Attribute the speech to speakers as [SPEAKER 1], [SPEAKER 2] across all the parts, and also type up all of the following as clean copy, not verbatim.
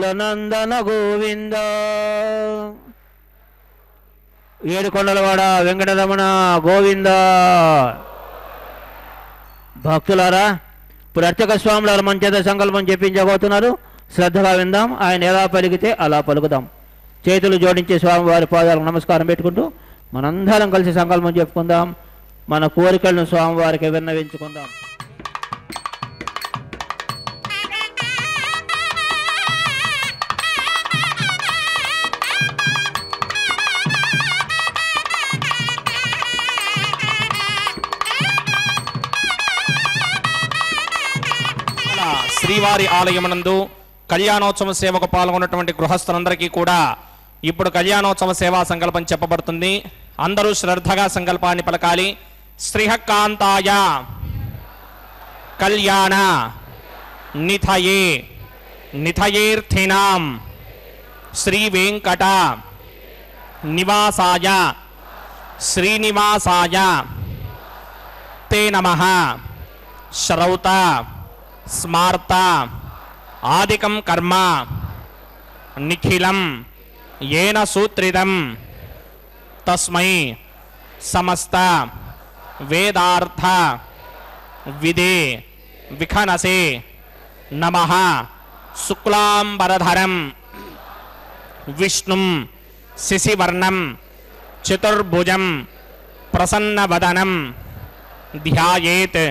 [SPEAKER 1] గోకుల నందన గోవింద. ఏడుకొండలవాడ వెంకటరమణ గోవింద. భక్తులారా, ఇప్పుడు అర్చక స్వాములారు మన చేత సంకల్పం చెప్పించబోతున్నారు. శ్రద్ధగా విందాం. ఆయన ఎలా పలికితే అలా పలుకుదాం. చేతులు జోడించి స్వామివారి పాదాలకు నమస్కారం పెట్టుకుంటూ మనందరం కలిసి సంకల్పం చెప్పుకుందాం. మన కోరికలను స్వామివారికి విన్నవించుకుందాం.
[SPEAKER 2] శ్రీవారి ఆలయమునందు కళ్యాణోత్సవ సేవకు పాల్గొన్నటువంటి గృహస్థులందరికీ కూడా ఇప్పుడు కళ్యాణోత్సవ సేవా సంకల్పం చెప్పబడుతుంది. అందరూ శ్రద్ధగా సంకల్పాన్ని పలకాలి. శ్రీహకాంతాయ కళ్యాణ నిథయే నిథయేర్థినాం శ్రీ వెంకట నివాసాయ శ్రీనివాసాయ తే నమః. శ్రౌత స్మార్త ఆదికం కర్మ నిఖిలం ఏన సూత్రితం తస్మై సమస్త వేదార్థ విదే విఖనసే నమః. శుక్లాంబరధరం విష్ణుం శశివర్ణం చతుర్భుజం ప్రసన్నవదనం ధ్యాయేత్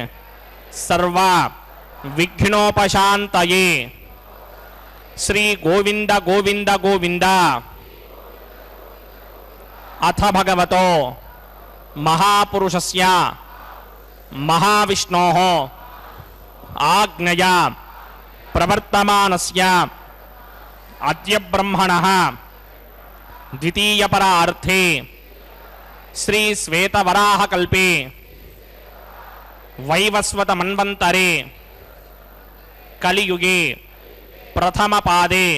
[SPEAKER 2] సర్వ విఘ్నోపశాంతయే. శ్రీ గోవింద గోవింద గోవింద. అథ భగవతో మహాపురుషస్య మహావిష్ణోః ఆజ్ఞయా ప్రవర్తమానస్య అద్య బ్రహ్మణః ద్వితీయపరార్థే శ్రీ శ్వేతవరాహకల్పే వైవస్వత మన్వంతరే కలియుగే ప్రథమపాదే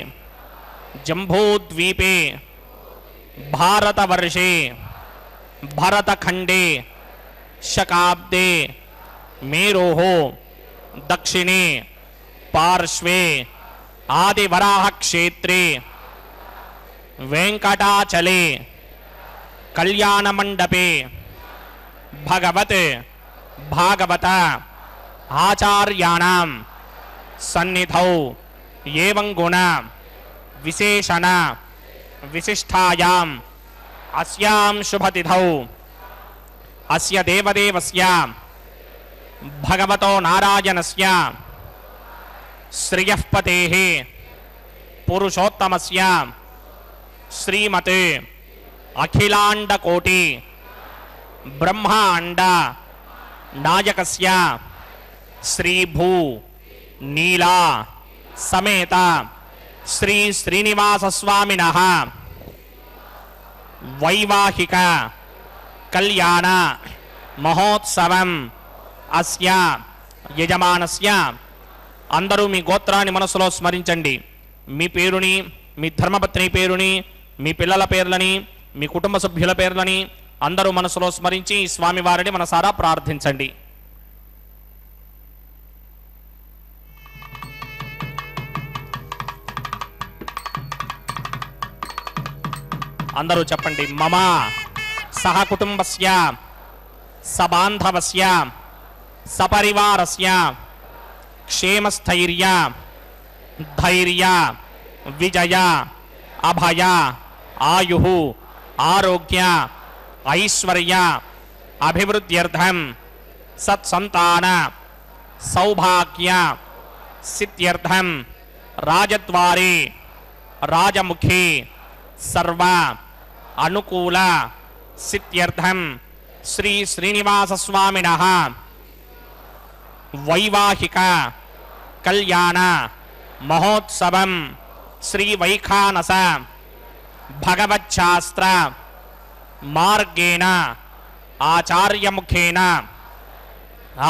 [SPEAKER 2] జంబూద్వీపే భారతవర్షే భరతఖండే శకాబ్దే మేరోః దక్షిణే పార్శ్వే ఆదివరాహక్షేత్రే వెంకటాచలే కళ్యాణమండపే భగవత్ భాగవత ఆచార్యాణం సన్నిధౌ ఏవం గుణ విశేషణ విశిష్టాయాం అస్యాం శుభతిథౌ అస్య దేవదేవస్య భగవతో నారాయణస్య శ్రియఃపతేః పురుషోత్తమస్య శ్రీమతే అఖిలాండకోటి బ్రహ్మాండ నాయకస్య శ్రీభూ నీలా సమేత శ్రీ శ్రీనివాస స్వామినః వైవాహిక కళ్యాణ మహోత్సవం అస్య యజమానస్య. అందరూ మీ గోత్రాన్ని మనసులో స్మరించండి. మీ పేరుని, మీ ధర్మపత్ని పేరుని, మీ పిల్లల పేర్లని, మీ కుటుంబ సభ్యుల పేర్లని అందరూ మనసులో స్మరించి స్వామివారిని మనసారా ప్రార్థించండి. అందరూ చెప్పండి. మమ సహ కుటుంబస్య సబాంధవస్య సపరివారస్య క్షేమస్థైర్య ధైర్య విజయ అభయ ఆయుః ఆరోగ్య ఐశ్వర్య అభివృద్ధ్యర్థం సత్సంతాన సౌభాగ్య సిద్ధ్యర్థం రాజద్వారే రాజముఖే సర్వ అనుకూల సిద్ధ్యర్థం శ్రీ శ్రీనివాస స్వామినః వైవాహిక కళ్యాణ మహోత్సవం శ్రీ వైఖానస భగవచ్ఛాస్త్ర మార్గేణ ఆచార్యముఖేన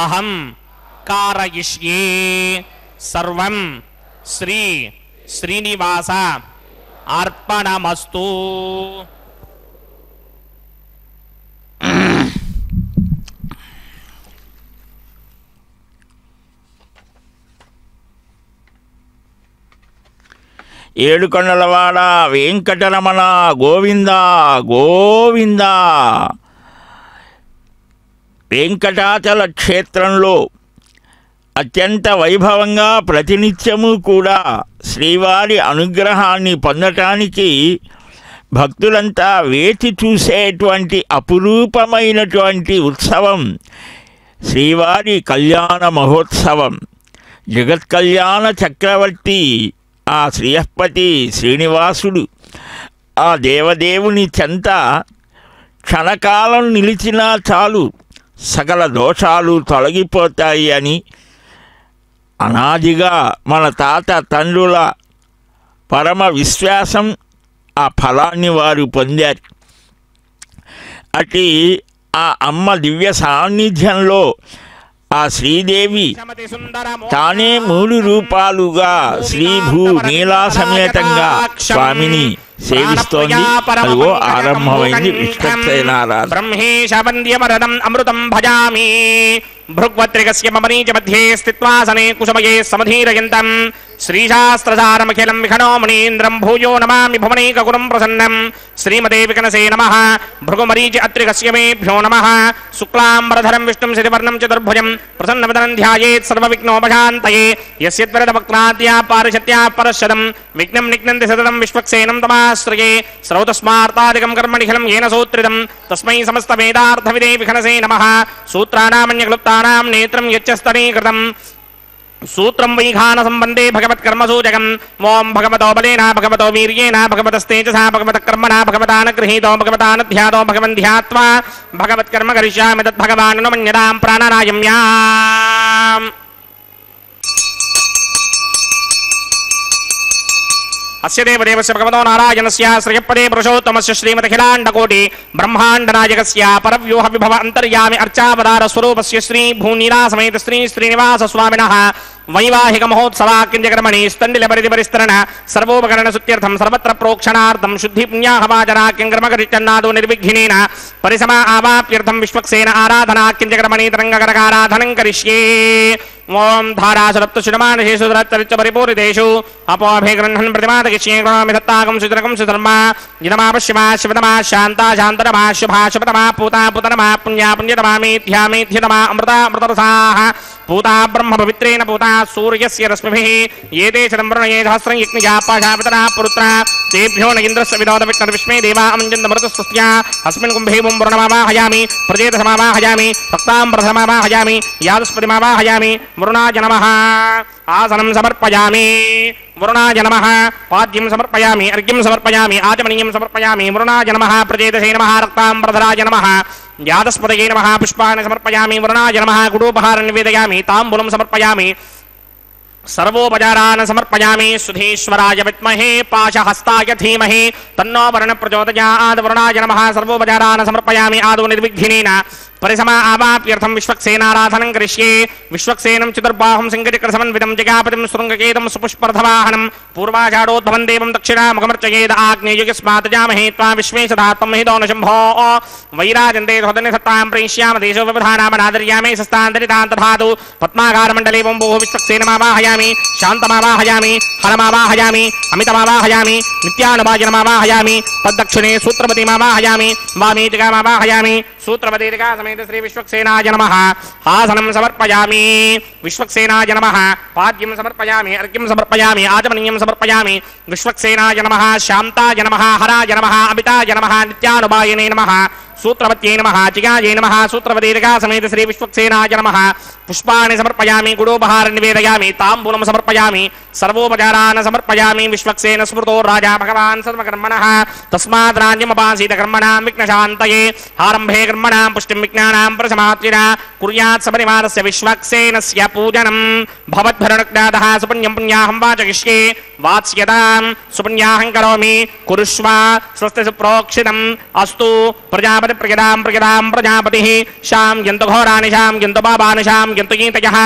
[SPEAKER 2] అహం కారయిష్యే. సర్వం శ్రీ శ్రీనివాస అర్పణమస్తు.
[SPEAKER 3] ఏడుకొండలవాడ వెంకటరమణ గోవింద గోవింద. వెంకటాచల క్షేత్రంలో అత్యంత వైభవంగా ప్రతినిత్యము కూడా శ్రీవారి అనుగ్రహాన్ని పొందటానికి భక్తులంతా వేచి చూసేటువంటి అపురూపమైనటువంటి ఉత్సవం శ్రీవారి కళ్యాణ మహోత్సవం. జగత్ కళ్యాణ చక్రవర్తి ఆ శ్రీయపతి శ్రీనివాసుడు ఆ దేవదేవుని చెంత క్షణకాలం నిలిచినా చాలు సకల దోషాలు తొలగిపోతాయి అని అనాదిగా మన తాత తండ్రుల పరమ విశ్వాసం. ఆ ఫలాన్ని వారు పొందారు. అట్టి ఆ అమ్మ దివ్య సాన్నిధ్యంలో ఆ శ్రీదేవి తానే 3 రూపాలుగా శ్రీభూ నీలా సమేతంగా స్వామిని సేవిస్తోంది. అదిగో ఆరంభమైంది విష్ణుసేనారాధన.
[SPEAKER 2] బ్రహ్మేశవంద్యమరదం అమృతం భజామి భృగ్వత్రికస్య మమనీచ మధ్యే స్థిత్వాసనే కుసుమయే సమధీరయంతం శ్రీశాస్త్రసారమఖిలం విఖణో మునీంద్రం భూయో నమామి భువనైకగురం ప్రసన్నం. శ్రీమతే వికనసే నమః. భృగుమరీచి అత్రికస్య మేభ్యో నమః. శుక్లాంబరధరం విష్ణుం శశివర్ణం చతుర్భుజం ప్రసన్నవదనం ధ్యాయేత్ సర్వవిఘ్నోపశాంతయే. యస్యత్వరదవక్త్రాద్యా పారిషత్యా పరశదం విఘ్నం నిఘ్నంతి సతతం విశ్వక్సేనం తమాశ్రయే. శ్రౌతస్మార్తాదికం కర్మనిఖిలం येन సూత్రితం తస్మై సమస్తవేదార్థవిదే విఘనసే నమః. సూత్రానామన్యక్లుప్తానాం నేత్రం యచ్చస్తనీకృతం सूत्रं वैघान संबंधे भगवत्कर्मसूचकं. ओं भगवतो बलेन भगवतो वीर्येण भगवतस्तेजसा भगवतकर्मणा भगवतानगृहीतो भगवतानध्यातो भगवन् ध्यात्वा भगवत्कर्म करिष्यामि तद्भगवानुमन्यतां प्राणानायम्याम्. अस्य देवदेवस्य भगवतो नारायणस्य श्रियपदे पुरुषोत्तमस्य श्रीमदखिलाण्डकोटि ब्रह्माण्डनायकस्य परव्यूह विभव अन्तर्यामि अर्चावतार स्वरूपस्य श्री भूनीला समेत श्री श्रीनिवास स्वामिनः वैवाहिक महोत्सवाक्यकर्मणि स्तण्डिलपरिधिपरिस्तरण सर्वोपकरण सुत्यर्थं सर्वत्र प्रोक्षणार्थं शुद्धि पुण्याहवाचनाक्यकर्मकरिचन्नादो निर्विघ्नेन परिसमा आवाप्यर्थं विश्वक्सेन आराधनाक्यकर्मणि तरङ्गकरकाराधनं करिष्ये. ओं धारासुरप्तशुडमानशेषु सुरच्चरिच्च परिपूरितेषु अपोऽभिगृह्णन् प्रतिमादगिष्ये करोमि दत्ताकं सुतरकं सुधर्मा जिनमा पश्यमा शिवतमा शान्ता शान्तरमा शुभा शुभतमा पूता पुतनमा पुण्या पुण्यतमा मेध्या मेध्यतमा अमृता अमृतरसाः पूता ब्रह्म पवित्रेण पूता सूर्यस्य रश्मिभिः ये ते शतम्बर्णये सहस्रं यज्ञया पाशापितरा पुरुत्रा तेभ्यो न इन्द्रस्य विदोदविष्णुर्विश्वे देवा अमञ्जन्तमृतस्वस्त्या अस्मिन् कुम्भे बुम्बुर्णमावाहयामि प्रजेतसमावाहयामि भक्ताम्बरसमावाहयामि यादस्पतिमावाहयामि वरुणाय नमः. आसनं समर्पयामि वरुणाय नमः. पाद्यं समर्पयामि अर्घ्यं समर्पयामि आचमनीयं समर्पयामि वरुणाय नमः. प्रजेतसे नमः. रक्ताम्बरधराय नमः. यादस्पतये नमः. पुष्पाणि समर्पयामि वरुणाय नमः. गुडोपहारं निवेदयामि ताम्बूलं समर्पयामि सर्वोपचारान् समर्पयामि. सुधीश्वराय विद्महे पाशहस्ताय धीमहि तन्नो वरुणः प्रचोदयात्. वरुणाय नमः. सर्वोपचारान् समर्पयामि आदौ निर्विघ्नेन परिसमा आवाप्यर्थं विश्वक्सेनाराधनं करिष्ये. विश्वक्सेनं चतुर्बाहुं सिंहचक्रसमन्वितं जगापतिं शृङ्गकेतं सुपुष्पर्थवाहनं पूर्वाषाढोद्भवं देवं दक्षिणामुखमर्चयेद. आग्नेयस्मात् जामहे त्वा विश्वेशधात्तं महितो न शम्भो वैराजन्ते धोदनिसत्तां प्रेष्याम देशो व्यवधानामनादर्यामि सस्तान्तरितां तथातु. पद्माकारमण्डले वोम्भोः विश्वक्सेनमावाहयामि शान्तमावाहयामि हरमावाहयामि अमितमावाहयामि नित्यानुभाजनमावाहयामि. तद्दक्षिणे सूत्रपतिमावाहयामि वामे जगामावाहयामि सूत्रपतिका समेत श्री विश्वक्सेनाय नमः. आसनं समर्पयामि विश्वक्सेनाय नमः. पाद्यं समर्पयामि अर्घ्यं समर्पयामि आचमनीयं समर्पयामि विश्वक्सेनाय नमः. शान्ताय नमः. हराय नमः. अमिताय नमः. नित्यानुभायिने नमः. सूत्रवत्यै नमः. चिगायै नमः. सूत्रवतीका समेत श्री विश्वक्सेनाय नमः. पुष्पाणि समर्पयामि गुडोपहारं निवेदयामि ताम्बूलं समर्पयामि सर्वोपचारान् समर्पयामि. विश्वक्सेन स्मृतो राजा भगवान् सर्वकर्मणः तस्मात् राज्यमपासीत कर्मणां विघ्नशान्तये. आरम्भे कर्मणां पुष्टिं विज्ञानां प्रसमाप्तिना कुर्यात् सपरिवारस्य विश्वक्सेनस्य पूजनं भवद्भरणज्ञातः. सुपुण्यं पुण्याहं वाचयिष्ये वात्स्यतां सुपुण्याहं करोमि कुरुष्व स्वस्ति सुप्रोक्षितम् अस्तु. प्रजापति प्रजदां प्रजदां प्रजापतिः शां यन्तु घोराणि शां यन्तु पापानि शां यन्तु गीतयः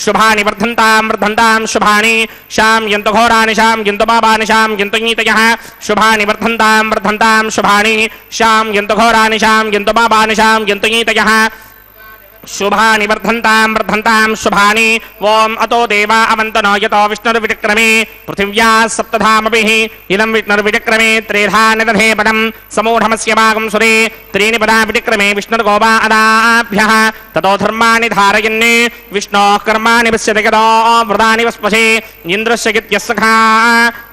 [SPEAKER 2] शुभानि वर्धन्तां वर्धन्तां शुभानि शां यन्तु घोराणि शां यन्तु पापानि शां यन्तु गीतयः शुभानि वर्धन्तां वर्धन्तां शुभानि शां यन्तु घोराणि शां यन्तु पापानि शां यन्तु गीतयः शुभानि वर्धन्तां शुभानि ओम अतो देवा अवन्तनो यतो विष्णुर्विचक्रमे पृथिव्या सप्तधामभिः इदं विष्णुर्विचक्रमे त्रिधा निदधे पदं समूढमस्य भागं सुरे त्रीणि पदा विचक्रमे विष्णुर्गोवा अदाभ्यः ततो धर्माणि धारयन् विष्णोः कर्माणि पश्यति यतो व्रतानि वस्पशे इन्द्रस्य गित्यस्सखा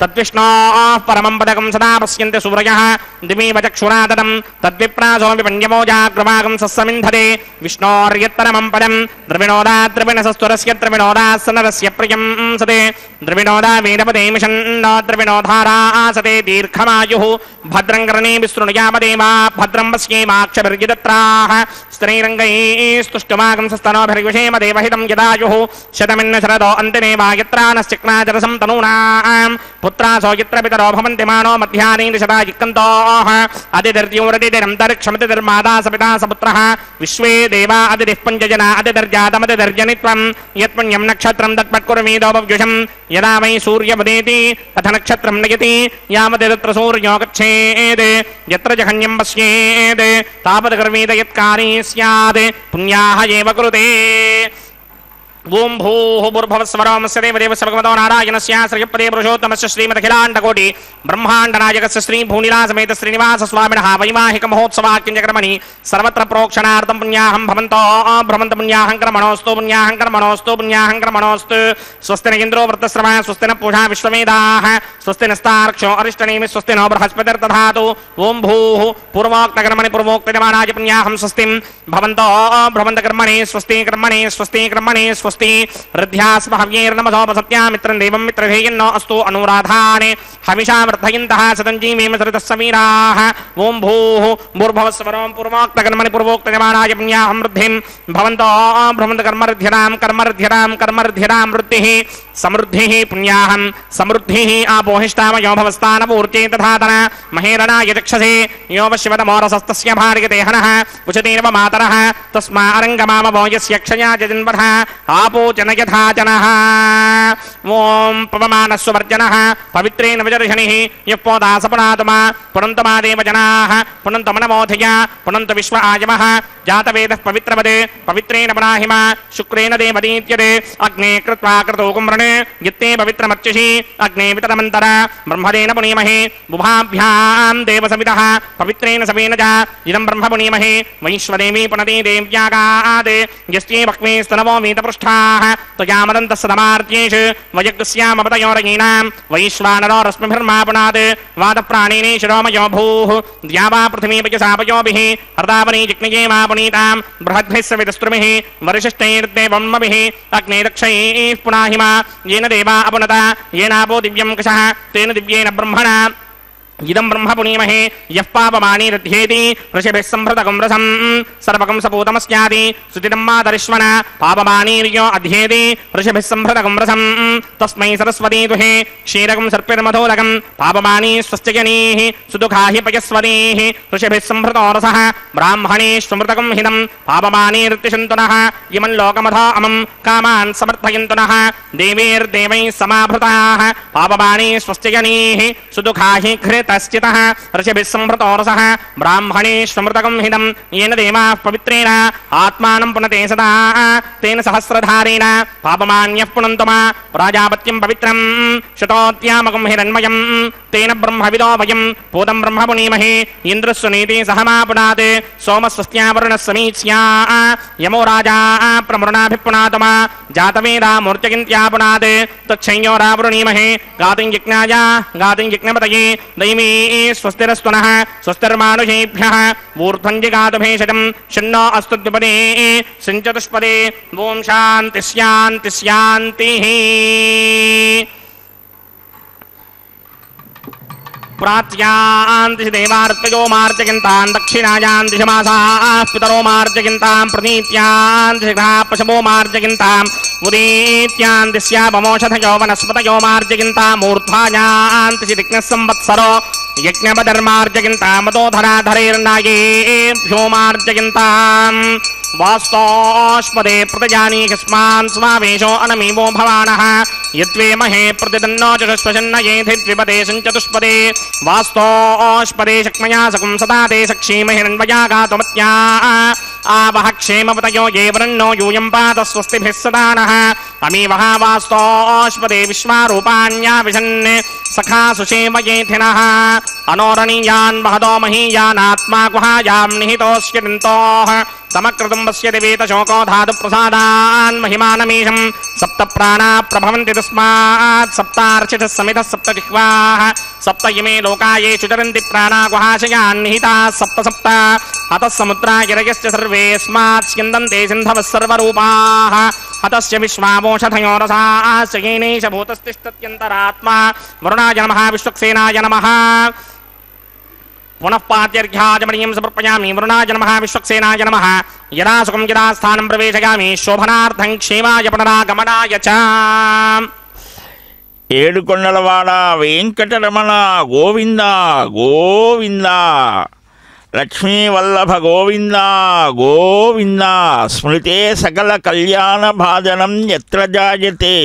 [SPEAKER 2] तद्विष्णोः परमं पदकं सदा पश्यन्ति सूरयः दिवीव चक्षुरा तदं तद्विप्रासो विपण्यमो जाग्रवागं सस्समिन्धते विष्णोर्यत्तरमं पदं द्रविणोदा द्रविणसस्तुरस्य द्रविणोदासनरस्य प्रियं सते द्रविणोदा वेदपदे मिषन्नो द्रविणोधारा आसते दीर्घमायुः भद्रं कर्णे विस्तृणुयामदेवा भद्रं पश्येमाक्षभिर्यदत्राः स्त्रैरङ्गैस्तुष्टुमागं सस्तनोभिर्विषेम देवहितं यदायुः शतमिन्न शरदो अन्तिमेवा यत्रानश्चिक्नाचरसं तनूनां पुत्रासो यत्र पितरो भवन्ति मानो मध्यानि शता जिक्कन्तोः अतिदर्द्योरतिरन्तरिक्षमतिर्माता सपिता सपुत्रः विश्वे देवा अतिदिः पञ्चजना अतिदर्जातमतिदर्जनित्वं यत्पुण्यं नक्षत्रं तत्पत्कुर्मीदोपव्युषं यदा वै सूर्यमुदेति अथ नक्षत्रं नयति यावत् तत्र सूर्यो गच्छेत् यत्र जघन्यं पश्येत् तावत्कर्मीत यत्कारी स्यात् पुण्याः एव कुरुते ओम भूः भूर्भुवस्वरोमस्य देवदेवस्य भगवतो नारायणस्य श्रीपदे पुरुषोत्तमस्य श्रीमदखिलाण्डकोटि ब्रह्माण्डनायकस्य श्री भूनिलासमेत श्रीनिवास स्वामिनः वैवाहिक महोत्सवाख्यञ्जकर्मणि सर्वत्र प्रोक्षणार्थं पुण्याहं भवन्तो भ्रमन्त पुण्याहं कर्मणोऽस्तु पुण्याहं कर्मणोऽस्तु पुण्याहं कर्मणोऽस्तु स्वस्ति न इन्द्रो वृत्तश्रवः स्वस्ति न पूषा विश्ववेदाः स्वस्ति नस्तार्क्ष्यो अरिष्टनेमि स्वस्ति नो बृहस्पतिर्दधातु ओम भूः पूर्वोक्तकर्मणि पूर्वोक्तयमानाय पुण्याहं स्वस्तिं भवन्तो भ्रमन्त कर्मणि स्वस्ति कर्मणि स्वस्ति कर्मणि स्वस्ति हृद्यास्महव्यैर्नमसोपसत्या मित्रं देवं मित्रधेयन्नो अस्तु अनुराधाने हविषा वर्धयन्तः सतञ्जीवेम सरितः समीराः ओम भूः भूर्भुवस्वरं पूर्वोक्तकर्मणि पूर्वोक्तयमानाय पुण्याहं वृद्धिं भवन्तो भ्रमन्त कर्मर्ध्यरां वृद्धिः समृद्धिः पुण्याहं समृद्धिः आपोहिष्टामयो भवस्तानपूर्चे तथातन महेरणाय चक्षसे यो वश्यवतमोरसस्तस्य भार्यते हनः उचतेनव मातरः तस्मा अरङ्गमामवो यस्य क्षया जन्मः आपोचन यथा जनः ओम पवमानस्वर्जनः पवित्रेण विजर्षणिः यः पोदासपुनातमा पुनन्तमा देवजनाः पुनन्तमनमोधया पुनन्त विश्व आयमः जातवेदः पवित्रवदे पवित्रेण पुनाहिमा शुक्रेण देवदीत्यते अग्ने कृत्वा क्रतोकुम्रणे यत्ते पवित्रमर्चिषि अग्ने वितरमन्तर ब्रह्मदेन पुनीमहे बुभाभ्यां देवसवितः पवित्रेण सवेन च इदं ब्रह्म पुनीमहे वैश्वदेवी पुनते देव्यागात् यस्ये भक्मे स्तनवो मीतपृष्ठाः त्वयामदन्तः सदमार्त्येषु वयग्स्यामपतयोरयीनां वैश्वानरो रश्मिभिर्मा पुनात् वादप्राणिने शिरोमयो भूः द्यावा पृथिवीपयसापयोभिः हर्तावनी जिग्निये मा पुनीतां बृहद्भिः सवितस्त्रुभिः वरिशिष्टैर्देवम्मभिः अग्ने दक्षैः पुनाहिमा येन देवा अपुनता येनापो दिव्यं कषः तेन दिव्येन ब्रह्मणा इदं ब्रह्म पुनीमहे यः पापमानी दध्येति ऋषिभिः संभृतकं रसं सर्वकं सपूतमस्याति सुतिदं मातरिश्वना पापमानीर्यो अध्येति ऋषिभिः संभृतकं रसं तस्मै सरस्वती दुहे क्षीरकं सर्पिर्मधोदकं पापमानी स्वस्त्यजनीः सुदुःखा हि पयस्वतीः ऋषिभिः संभृतो रसः ब्राह्मणेष्वमृतकं हिदं पापमानीर्तिशन्तुनः इमं लोकमथो अमं कामान् समर्थयन्तुनः देवीर्देवैः समाभृताः पापमानी स्वस्त्यजनीः सुदुःखा हि तस्चितः ऋषिभिः संभृतो रसः ब्राह्मणेष्वमृतकं हिदं येन देवाः पवित्रेण आत्मानं पुनते सदा तेन सहस्रधारेण पापमान्यः पुनन्तु मा प्राजापत्यं पवित्रं शतोत्यामकं हिरण्मयं तेन ब्रह्मविदो वयं पूतं ब्रह्म पुनीमहे इन्द्रस्य नीति सहमा पुनात् सोमस्वस्त्यावरुणः समीच्या यमो राजा प्रमृणाभिः मा जातवेदा मूर्त्यगिन्त्या पुनात् तच्छंयो रावृणीमहे गातिं यज्ञाय गातिं यज्ञपतये दैवी स्वस्तिरस्तुनः स्वस्तिर्मानुषेभ्यः ऊर्ध्वञ्जिगातुभेषजं शन्नो अस्तु द्विपदे सिञ्चतुष्पदे ओम शान्ति शान्ति शान्तिः प्राच्यान्ति देवार्तयो मार्जयन्तान् दक्षिणायान्ति शमासाः पितरो मार्जयन्तां प्रनीत्यान्ति पशवो मार्जयन्ताम् उदीत्यान्ति स्यापमोषधयो वनस्पतयो मार्जयन्ताम् ऊर्ध्वायान्ति दिग्नः संवत्सरो यज्ञपदर्मार्जयन्तामतोधराधरैर्नायेभ्यो मार्जयन्ताम् वास्तोष्पदे प्रतजानी यस्मान् स्वावेशो अनमीवो भवानः यद्वे महे प्रतिदन्नो चतुष्पशन्नयेधि द्विपदे सञ्चतुष्पदे वास्तोष्पदे शक्मया सकं सदा ते सक्षीमहिरन्वया गातुमत्या आवह क्षेमपतयो ये वृन्नो यूयं पात स्वस्तिभिः सदा नः अमीवः वास्तोष्पदे विश्वारूपाण्या विशन् सखा सुषेमयेथिनः अनोरणीयान् महदो महीयानात्मा गुहायां निहितोऽस्यदिन्तोः समकृतुम्बस्य दिवेतशोको धातुप्रसादान् महिमानमीशं सप्त प्राणा प्रभवन्ति तस्मात् सप्तार्चितः समितः सप्त जिह्वाः सप्त इमे लोका ये चुचरन्ति प्राणा गुहाशयान् निहिताः सप्त सप्त अतः समुद्रा गिरयश्च सर्वेऽस्मात् स्यन्दन्ते सिन्धवः सर्वरूपाः अतस्य विश्वावोषधयो रसाश्च येनैष भूतस्तिष्ठत्यन्तरात्मा वरुणाय नमः विश्वक्सेनाय नमः पुनः पाद्यर्घ्याजमणीयं समर्पयामि वरुणाय नमः विश्वक्सेनाय नमः यदा सुखं यदा स्थानं प्रवेशयामि शोभनार्थं क्षेमाय पुनरागमनाय च
[SPEAKER 3] ఏడుకొండలవాడ వెంకటరమణ గోవింద గోవింద లక్ష్మీవల్లభ గోవింద గోవింద స్మృతే సకల కళ్యాణ భాజనం ఎత్ర జాయతే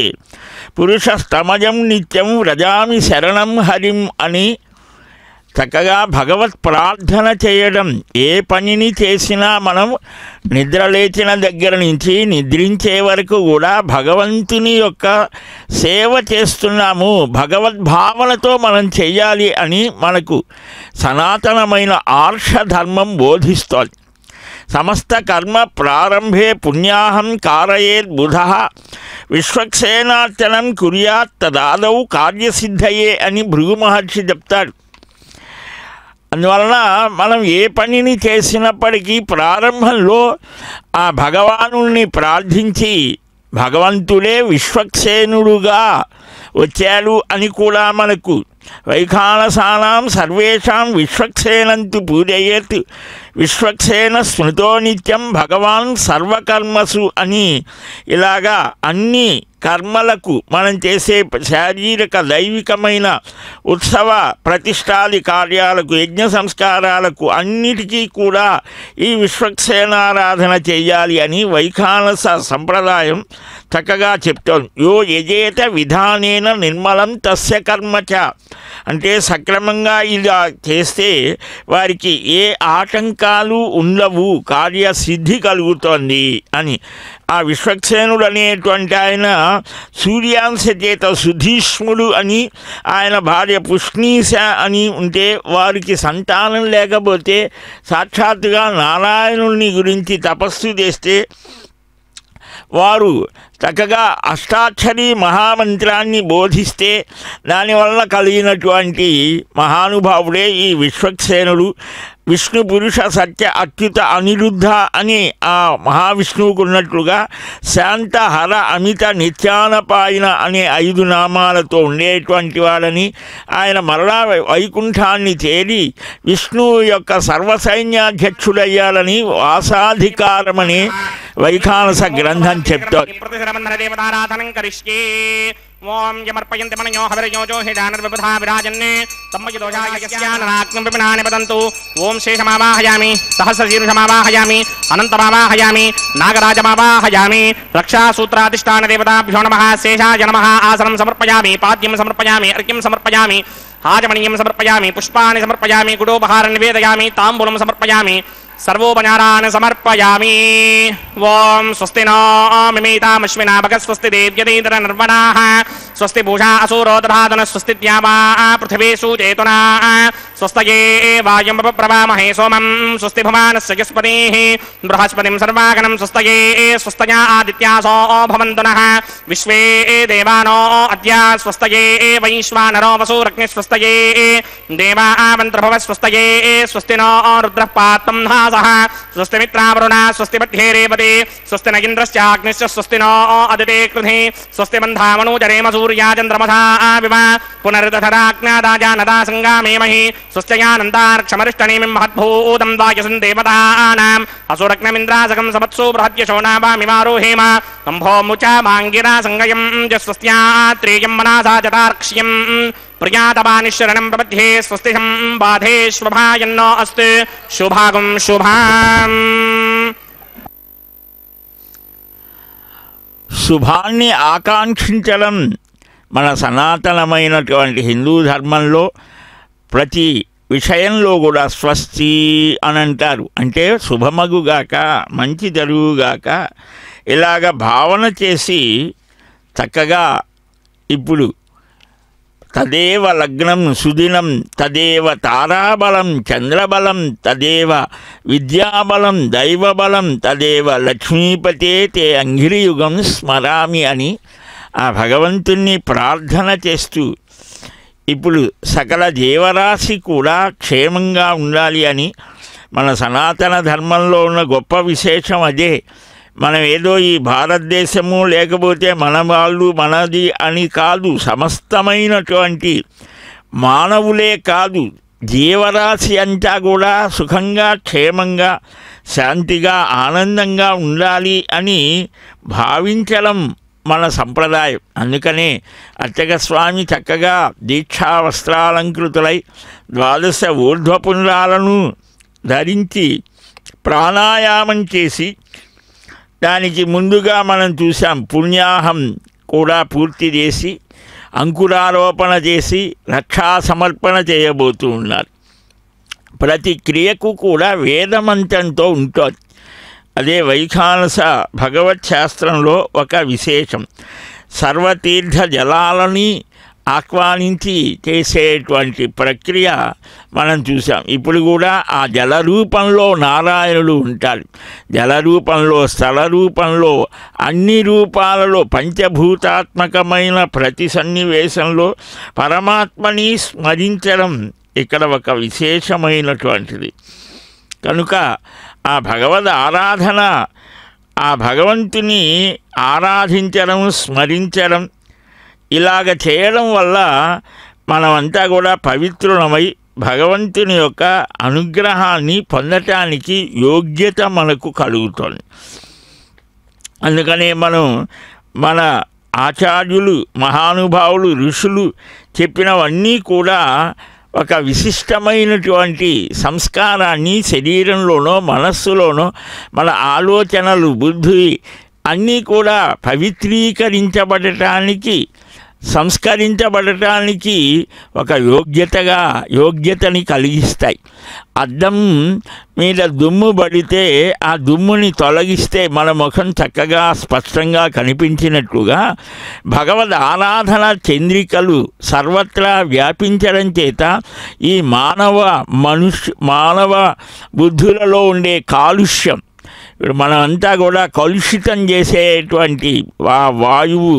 [SPEAKER 3] పురుషస్తమజం నిత్యం వ్రజామి శరణం హరిం అని చక్కగా భగవత్ ప్రార్థన చేయడం. ఏ పనిని చేసినా మనం నిద్ర లేచిన దగ్గర నుంచి నిద్రించే వరకు కూడా భగవంతుని యొక్క సేవ చేస్తున్నాము, భగవద్భావనతో మనం చెయ్యాలి అని మనకు సనాతనమైన ఆర్షధర్మం బోధిస్తోంది. సమస్త కర్మ ప్రారంభే పుణ్యాహం కారయేద్ బుధః విశ్వక్సేనార్చనం కుర్యాత్ తదాదౌ కార్యసిద్ధయే అని భృగు మహర్షి చెప్తాడు. అందువలన మనం ఏ పనిని చేసినప్పటికీ ప్రారంభంలో ఆ భగవానుని ప్రార్థించి భగవంతుడే విశ్వక్సేనుడుగా వచ్చాడు అని కూడా మనకు వైఖానసానాం సర్వేషాం విశ్వక్సేనంతు పూజయేత్ విశ్వక్సేన స్మృతో నిత్యం భగవాన్ సర్వకర్మసు అని ఇలాగా అన్ని కర్మలకు మనం చేసే శారీరక దైవికమైన ఉత్సవ ప్రతిష్టాది కార్యాలకు యజ్ఞ సంస్కారాలకు అన్నిటికీ కూడా ఈ విశ్వక్సేనారాధన చేయాలి అని వైఖానస సంప్రదాయం చక్కగా చెప్తోంది. యో యజేత విధానేన నిర్మలం తస్య కర్మచ అంటే సక్రమంగా ఇలా చేస్తే వారికి ఏ ఆటంకాలు ఉండవు, కార్యసిద్ధి కలుగుతోంది అని. ఆ విశ్వక్సేనుడు అనేటువంటి ఆయన సూర్యాంశ చేత సుధీష్ముడు అని, ఆయన భార్య పుష్ణీశ అని ఉంటే వారికి సంతానం లేకపోతే సాక్షాత్తుగా నారాయణుని గురించి తపస్సు చేస్తే వారు చక్కగా అష్టాక్షరి మహామంత్రాన్ని బోధిస్తే దానివల్ల కలిగినటువంటి మహానుభావుడే ఈ విశ్వక్సేనుడు. విష్ణు పురుష సత్య అచ్యుత అనిరుద్ధ అని ఆ మహావిష్ణువుకు ఉన్నట్లుగా శాంత హర అమిత నిత్యానపాయన అనే 5 నామాలతో ఉండేటువంటి వాడని, ఆయన మరలా వైకుంఠాన్ని చేరి విష్ణువు యొక్క సర్వసైన్యాధ్యక్షుడయ్యాలని వాసాధికారమని వైఖానస గ్రంథం చెప్తోంది. ఓం యమర్పయంతి మనయో హవిరయోజో హిడానర్విబుధా విరాజన్నే తమ్మయదోషాయ యస్యాననాగ్నం విపినాని వదంతు. ఓం శేషమావాహయామి సహస్రశీర్షమావాహయామి అనంతమావాహయామి నాగరాజమావాహయామి రక్షాసూత్రాధిష్టాన దేవతాభ్యో నమః. శేషాయ నమః. ఆసనం సమర్పయామి, పాద్యం సమర్పయామి, అర్ఘ్యం సమర్పయామి, ఆజమణీయం సమర్పయామి, పుష్పాన్ని సమర్పయామి, గుడోపహారం నివేదయామి, తాంబూలం సమర్పయామి, सर्वोपचारान् समर्पयामि. ओम स्वस्ति नो मिमीतामश्विना भगः स्वस्ति देव्यतीन्द्रनर्वणाः स्वस्ति पूषा असुरोदधातन स्वस्ति द्यावा पृथिवी सुचेतुना स्वस्तये वायुं प्रवामहे सोमं स्वस्ति भुवानस्य यस्पतिः बृहस्पतिं सर्वागणं स्वस्तये स्वस्तया आदित्यासो भवन्तु नः विश्वे देवानो अद्य स्वस्तये वैश्वानरो वसुरग्निः स्वस्तये देवा मन्त्रभवः स्वस्तये स्वस्ति नो रुद्रः पात्रं सह स्वस्ति मित्रावरुणा स्वस्ति मध्ये रेवते स्वस्ति न इन्द्रश्चाग्निश्च स्वस्ति नो अदिते कृधि स्वस्ति बन्धामनुजरेम सूर्या चन्द्रमसा विवा पुनर्दधराज्ञादाजानदा संगामेमहि स्वस्त्यानन्दार्क्षमरिष्टनेमिं महद्भूतं वायसं देवतानाम् असुरग्नमिन्द्रासकं समत्सु बृहद्यशोनावामिमारोहेम सम्भो मुचा माङ्गिरा संगयं स्वस्त्यात्रेयं मनासा चतार्क्ष्यम् प्रियातमानिशरणं प्रपद्ये स्वस्तिहं बाधेष्वभायन्नो अस्तु शुभागं शुभाम्. శుభాన్ని ఆకాంక్షించడం మన సనాతనమైనటువంటి హిందూ ధర్మంలో ప్రతి విషయంలో కూడా స్వస్తి అని అంటారు. అంటే శుభమగుగాక, మంచి జరుగుగాక, ఇలాగ భావన చేసి చక్కగా ఇప్పుడు తదేవ లగ్నం సుదినం, తదేవ తారాబలం చంద్రబలం, తదేవ విద్యాబలం దైవబలం, తదేవ లక్ష్మీపతే తే అంఘ్రియుగం స్మరామి అని ఆ భగవంతుణ్ణి ప్రార్థన చేస్తూ ఇప్పుడు సకల జీవరాశి కూడా క్షేమంగా ఉండాలి అని మన సనాతన ధర్మంలో ఉన్న గొప్ప విశేషం అదే. మనం ఏదో ఈ భారతదేశము లేకపోతే మన వాళ్ళు మనది అని కాదు, సమస్తమైనటువంటి మానవులే కాదు జీవరాశి అంతా కూడా సుఖంగా క్షేమంగా శాంతిగా ఆనందంగా ఉండాలి అని భావించడం మన సంప్రదాయం. అందుకనే అర్చక స్వామి చక్కగా దీక్షా వస్త్రాలంకృతులై ద్వాదశ ఊర్ధ్వపుండ్రాలను ధరించి ప్రాణాయామం చేసి, దానికి ముందుగా మనం చూసాం పుణ్యాహం కూడా పూర్తి చేసి అంకురారోపణ చేసి రక్షా సమర్పణ చేయబోతూ ఉన్నారు. ప్రతి క్రియకు కూడా వేదమంత్రంతో ఉంటుంది. అదే వైఖానస భగవత్ శాస్త్రంలో ఒక విశేషం. సర్వతీర్థ జలాలని ఆహ్వానించి చేసేటువంటి ప్రక్రియ మనం చూసాం. ఇప్పుడు కూడా ఆ జల రూపంలో నారాయణుడు ఉంటాడు, జల రూపంలో స్థల రూపంలో అన్ని రూపాలలో పంచభూతాత్మకమైన ప్రతి సన్నివేశంలో పరమాత్మని స్మరించడం ఇక్కడ ఒక విశేషమైనటువంటిది. కనుక ఆ భగవద్ ఆరాధన, ఆ భగవంతుని ఆరాధించడం స్మరించడం ఇలాగ చేయడం వల్ల మనమంతా కూడా పవిత్రులమై భగవంతుని యొక్క అనుగ్రహాన్ని పొందటానికి యోగ్యత మనకు కలుగుతుంది. అందుకనే మనం మన ఆచార్యులు మహానుభావులు ఋషులు చెప్పినవన్నీ కూడా ఒక విశిష్టమైనటువంటి సంస్కారాన్ని శరీరంలోనో మనస్సులోనో మన ఆలోచనలు బుద్ధి అన్నీ కూడా పవిత్రీకరించబడటానికి సంస్కరించబడటానికి ఒక యోగ్యతని కలిగిస్తాయి. అద్దం మీద దుమ్ము పడితే ఆ దుమ్ముని తొలగిస్తే మన ముఖం చక్కగా స్పష్టంగా కనిపించినట్లుగా భగవద్ ఆరాధన చంద్రికలు సర్వత్రా వ్యాపించడం చేత ఈ మానవ బుద్ధులలో ఉండే కాలుష్యం, ఇప్పుడు మనమంతా కూడా కలుషితం చేసేటువంటి వాయువు,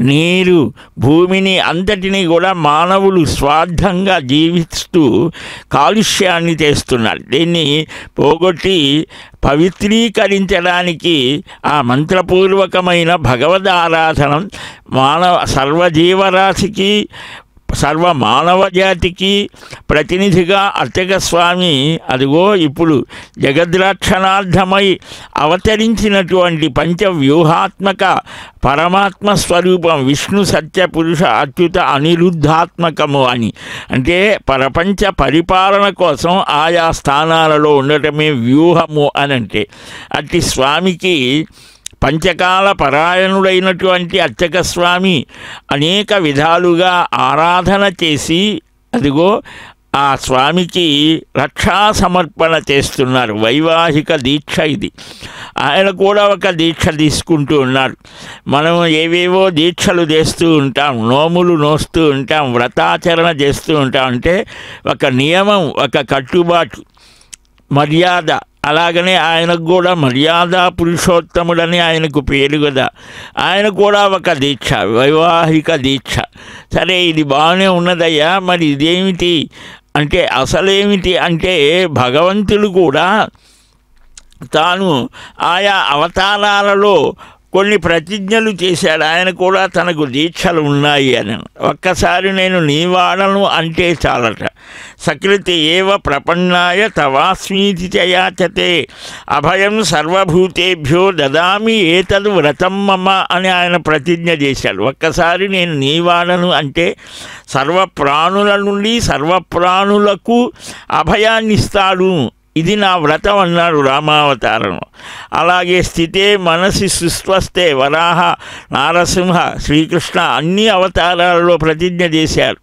[SPEAKER 3] నీరు, భూమిని అంతటినీ కూడా మానవులు స్వార్థంగా జీవిస్తూ కాలుష్యాన్ని చేస్తున్నారు. దీన్ని పోగొట్టి పవిత్రీకరించడానికి ఆ మంత్రపూర్వకమైన భగవద్ ఆరాధన సర్వజీవరాశికి సర్వ మానవ జాతికి ప్రతినిధిగా అర్చక స్వామి అదిగో ఇప్పుడు జగద్రక్షణార్థమై అవతరించినటువంటి పంచవ్యూహాత్మక పరమాత్మ స్వరూపం విష్ణు సత్య పురుష అచ్యుత అనిరుద్ధాత్మకము అని. అంటే ప్రపంచ పరిపాలన కోసం ఆయా స్థానాలలో ఉండటమే వ్యూహము అని. అంటే అట్టి స్వామికి పంచకాల పరాయణుడైనటువంటి అర్చక స్వామి అనేక విధాలుగా ఆరాధన చేసి అదిగో ఆ స్వామికి రక్షా సమర్పణ చేస్తున్నారు. వైవాహిక దీక్ష ఇది. ఆయన కూడా ఒక దీక్ష తీసుకుంటూ ఉన్నారు. మనం ఏవేవో దీక్షలు చేస్తూ ఉంటాం, నోములు నోస్తూ ఉంటాం, వ్రతాచరణ చేస్తూ ఉంటాం. అంటే ఒక నియమం, ఒక కట్టుబాటు, మర్యాద. అలాగనే ఆయనకు కూడా మర్యాదా పురుషోత్తముడని ఆయనకు పేరు కదా. ఆయన కూడా ఒక దీక్ష, వైవాహిక దీక్ష. సరే, ఇది బాగానే ఉన్నదయ్యా, మరి ఇదేమిటి అంటే అసలేమిటి అంటే భగవంతుడు కూడా తాను ఆయా అవతారాలలో కొన్ని ప్రతిజ్ఞలు చేశాడు. ఆయన కూడా తనకు దీక్షలు ఉన్నాయి అని. ఒక్కసారి నేను నీవాడను అంటే చాలట. సకృతి ఏవ ప్రపన్నాయ తవాస్మీతి చయాచతే అభయం సర్వభూతేభ్యో దదామి ఏతదు వ్రతం మమ అని ఆయన ప్రతిజ్ఞ చేశాడు. ఒక్కసారి నేను నీవాడను అంటే సర్వప్రాణుల నుండి సర్వప్రాణులకు అభయాన్నిస్తాడు. ఇది నా వ్రతం అన్నాడు రామావతారంలో. అలాగే స్థితే మనసి సుస్వస్తే వరాహ, నారసింహ, శ్రీకృష్ణ అన్ని అవతారాలలో ప్రతిజ్ఞ చేశారు.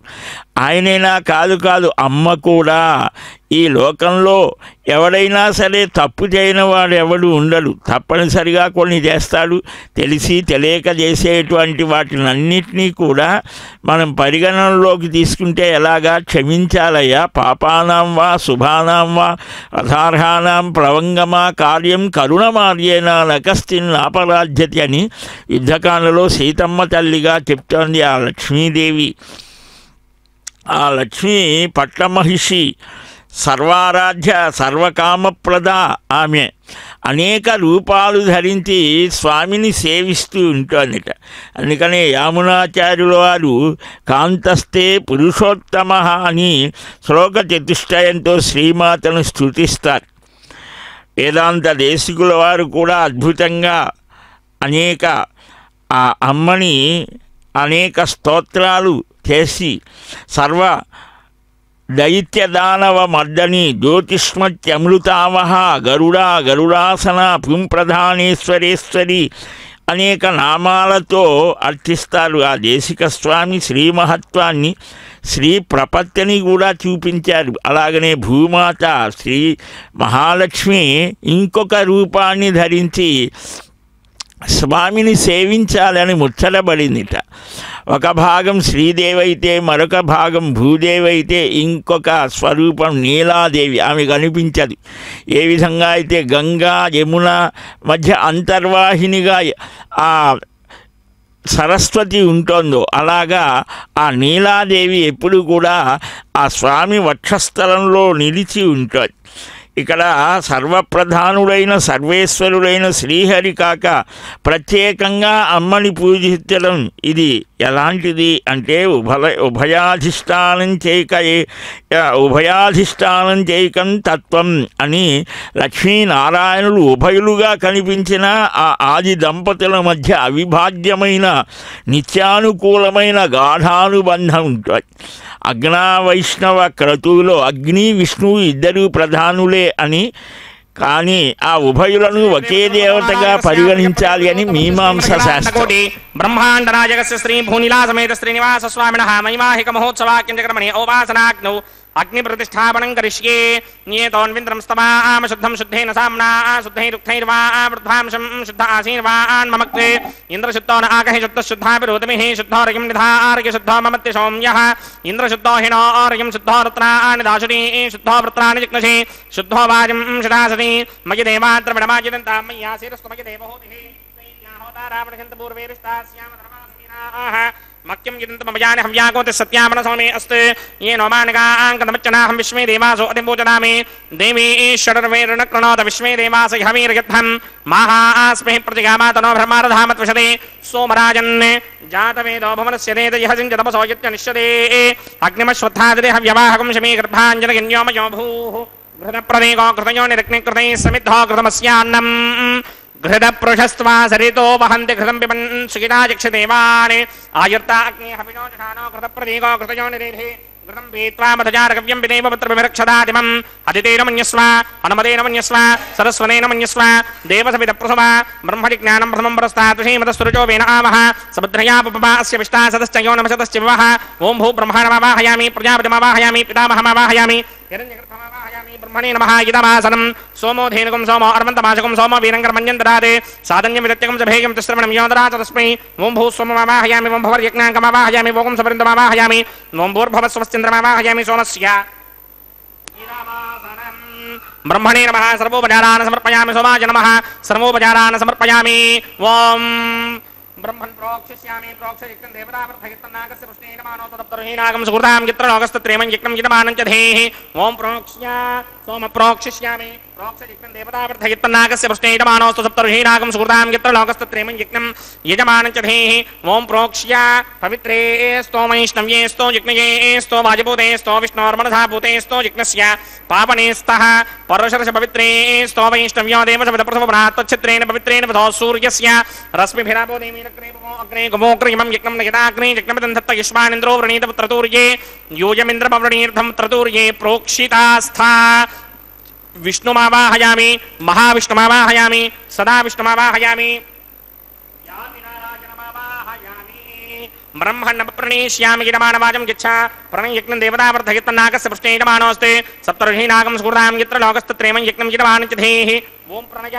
[SPEAKER 3] ఆయనైనా కాదు అమ్మ కూడా. ఈ లోకంలో ఎవడైనా సరే తప్పు చేయని వాడు ఎవడు ఉండడు. తప్పనిసరిగా కొన్ని చేస్తాడు. తెలిసి తెలియక చేసేటువంటి వాటినన్నిటినీ కూడా మనం పరిగణనలోకి తీసుకుంటే ఎలాగా క్షమించాలయ్యా. పాపానాం వా శుభానాం వా అధార్హానాం ప్లవంగమా కార్యం కరుణమార్యేనా నకస్తిన్ అపరాధ్యతి అని యుద్ధకాండలో సీతమ్మ తల్లిగా చెప్తోంది ఆ లక్ష్మీదేవి. ఆ లక్ష్మీ పట్టమహిషి, సర్వారాధ్య, సర్వకామప్రద. ఆమె అనేక రూపాలు ధరించి స్వామిని సేవిస్తూ ఉంటుందిట. అందుకనే యామునాచార్యుల వారు కాంతస్తే పురుషోత్తమ అని శ్లోక చతుష్టయంతో శ్రీమాతను స్తుతిస్తారు. వేదాంత దేశికుల వారు కూడా అద్భుతంగా అనేక ఆ అమ్మని అనేక స్తోత్రాలు చేసి సర్వ దైత్యదానవ మర్దని జ్యోతిష్మత్యమృతావహ గరుడాసన పుంప్రధానేశ్వరేశ్వరి అనేక నామాలతో అర్చిస్తారు. ఆ దేశిక స్వామి శ్రీ మహత్వాన్ని, శ్రీ ప్రపత్తిని కూడా చూపించారు. అలాగనే భూమాత శ్రీ మహాలక్ష్మి ఇంకొక రూపాన్ని ధరించి స్వామిని సేవించాలని ముచ్చటబడిందిట. ఒక భాగం శ్రీదేవైతే, మరొక భాగం భూదేవైతే, ఇంకొక స్వరూపం నీలాదేవి. ఆమె కనిపించదు. ఏ విధంగా అయితే గంగా యమున మధ్య అంతర్వాహినిగా ఆ సరస్వతి ఉంటుందో అలాగా ఆ నీలాదేవి ఎప్పుడు కూడా ఆ స్వామి వక్షస్థలంలో నిలిచి ఉంటుంది. ఇక్కడ సర్వప్రధానుడైన సర్వేశ్వరుడైన శ్రీహరి కాక ప్రత్యేకంగా అమ్మని పూజించడం ఇది ఎలాంటిది అంటే ఉభయాధిష్టానం చేయకం తత్వం అని లక్ష్మీనారాయణులు ఉభయులుగా కనిపించిన ఆ ఆది దంపతుల మధ్య అవిభాజ్యమైన నిత్యానుకూలమైన గాఢానుబంధం ఉంటుంది. అగ్నావైష్ణవ క్రతువులో అగ్ని విష్ణువు ఇద్దరు ప్రధానులే అని, కానీ ఆ ఉభయులను ఒకే దేవతగా పరిగణించాలి అని మీమాంస శాస్త్రం.
[SPEAKER 2] బ్రహ్మాండ రాజగస్య శ్రీ భూనిలా సమేత శ్రీనివాస స్వామినః మహిమాహిక మహోత్సవాఖ్యంచక్రమణి ఔపాసనాగ్నౌ అగ్ని ప్రతిష్టాపనం కరిష్యే. నియేతోన్వింద్రం స్తమామ శుద్ధం శుద్ధేన సామ్నా శుద్ధైరుక్తైర్వా వృద్ధాంశం శుద్ధ ఆసీర్వాన్ మమక్తే ఇంద్రశుద్ధో న ఆగహి శుద్ధ శుద్ధాభిరోధమిః శుద్ధోరగిం నిధార్య శుద్ధో మమత్య సౌమ్యః ఇంద్రశుద్ధో హినోరగిం శుద్ధో వృత్రాణి దాశురీ శుద్ధో వృత్రాణి జిగ్నసి శుద్ధో వాజం శుధాసతి మయి దేవాత్ర విడమాజిదంతాం మయ్యాసిరస్తు మయి దేవహోతిః యాహోతారావణకంత పూర్వేరిస్తాస్యామ ధర్మాస్మినాః మక్యం జిదంతమయాని హవ్యాకోతి సత్యామన సమమే అస్తే ఏ నోమానగాంకనమచ్చనాహం విశ్వే దేవాసో అతిపూజనామి దేవీ షడర్వేరుణ కృణోత విశ్వే దేవాస హవీర్యత్హం మాహాస్మి ప్రతిగామాతనో బ్రహ్మారధామత్వశదే సోమరాజన్ జాతవేదో భవనస్యదేత యః సించతపసో యత్యనిష్యతే అగ్నిమశ్వత్థాదిదే హవ్యవాహకం శమీ గర్భాంజనగన్యోమయో భూః ఘృతప్రదేగో కృతయో నిరగ్నికృతే సమిద్ధో కృతమస్యాన్నం घृतपृषस्त्वा सरितो वहन्ति घृतं पिबन् सुखिता चक्षदेवानि आयुर्ता अग्नि हविनो जठानो घृतप्रदीको घृतयो निरेधे घृतं पीत्वा मधुजारकव्यं पिदेव पुत्रविरक्षदादिमम् अदितेन मन्यस्व अनुमतेन मन्यस्व सरस्वतेन मन्यस्व देवसविदप्रसव ब्रह्मजिज्ञानं प्रथमं पुरस्तात् श्रीमतस्तुरुचो वेन आवः समुद्रया पपवा अस्य विष्टा सदश्च यो नमसतश्च विवः ॐ भू ब्रह्माणमावाहयामि प्रजापतिमावाहयामि पितामहमावाहयामि हिरण्यगर्भमावाहयामि ब्रह्मणे नमः इदमासनं सोमो धेनुकं सोमो अर्वन्तमाशकं सोमो वीरङ्करमञ्जन्तरादे साधन्यं विदत्यकं च भेयं च श्रवणं योदराच तस्मै ॐ भूस्वममावाहयामि ॐ भवर्यज्ञाङ्कमावाहयामि ॐ सपरिन्दमावाहयामि ॐ भूर्भवस्वश्चन्द्रमावाहयामि सोमस्य ब्रह्मणे नमः सर्वोपचारान् समर्पयामि सोमाय नमः सर्वोपचारान् समर्पयामि ॐ ब्रह्मन् प्रोक्षिष्यामि प्रोक्षयिक्तं देवतावर्धयितं नागस्य पुष्णे नमानो तदप्तरुहीनागं सुकृतां यत्रलोकस्तत्रेमं यज्ञं यजमानं च धेहि ॐ प्रोक्ष्य सोम प्रोक्षिष्यामि प्रोक्षयिक्तं देवतावर्धयितं नागस्य पुष्णे यजमानोस्तु सप्तरुहीनागं सुकृतां यत्रलोकस्तत्रेमं यज्ञं यजमानं च धेहि ॐ प्रोक्ष्य पवित्रे स्तो वैष्णव्ये स्तो यज्ञये स्तो वाजभूते स्तो विष्णोर्मनसा भूते स्तो यज्ञस्य पावने स्तः पर्वशरस पवित्रे स्तो वैष्णव्यो देवसविदप्रसवप्रात्तच्छत्रेण पवित्रेण वधो सूर्यस्य रश्मिभिरापो देवी अग्ने गोमोग्रिमं यज्ञं नयदाग्ने यज्ञमिदन्धत्त युष्मानिन्द्रो वृणीत पुत्रतूर्ये यूयमिन्द्रमवृणीर्थं त्रतूर्ये प्रोक्षितास्था విష్ణుమావాహయామి, మహావిష్ణుమావాహయామి, సదా విష్ణుమావాహయామి, బ్రహ్మణ ప్రణేష్యామి గిరమానవాజం గిచ్చ ప్రణయజ్ఞం దేవతావర్ధయత్నాగస్య పృష్ఠే యజమానోస్తే సప్తర్షీనాగం స్ఫుర్దాం యత్ర లోకస్తత్రేమం యజ్ఞం గిరమానిచధేః ఓం ప్రణయ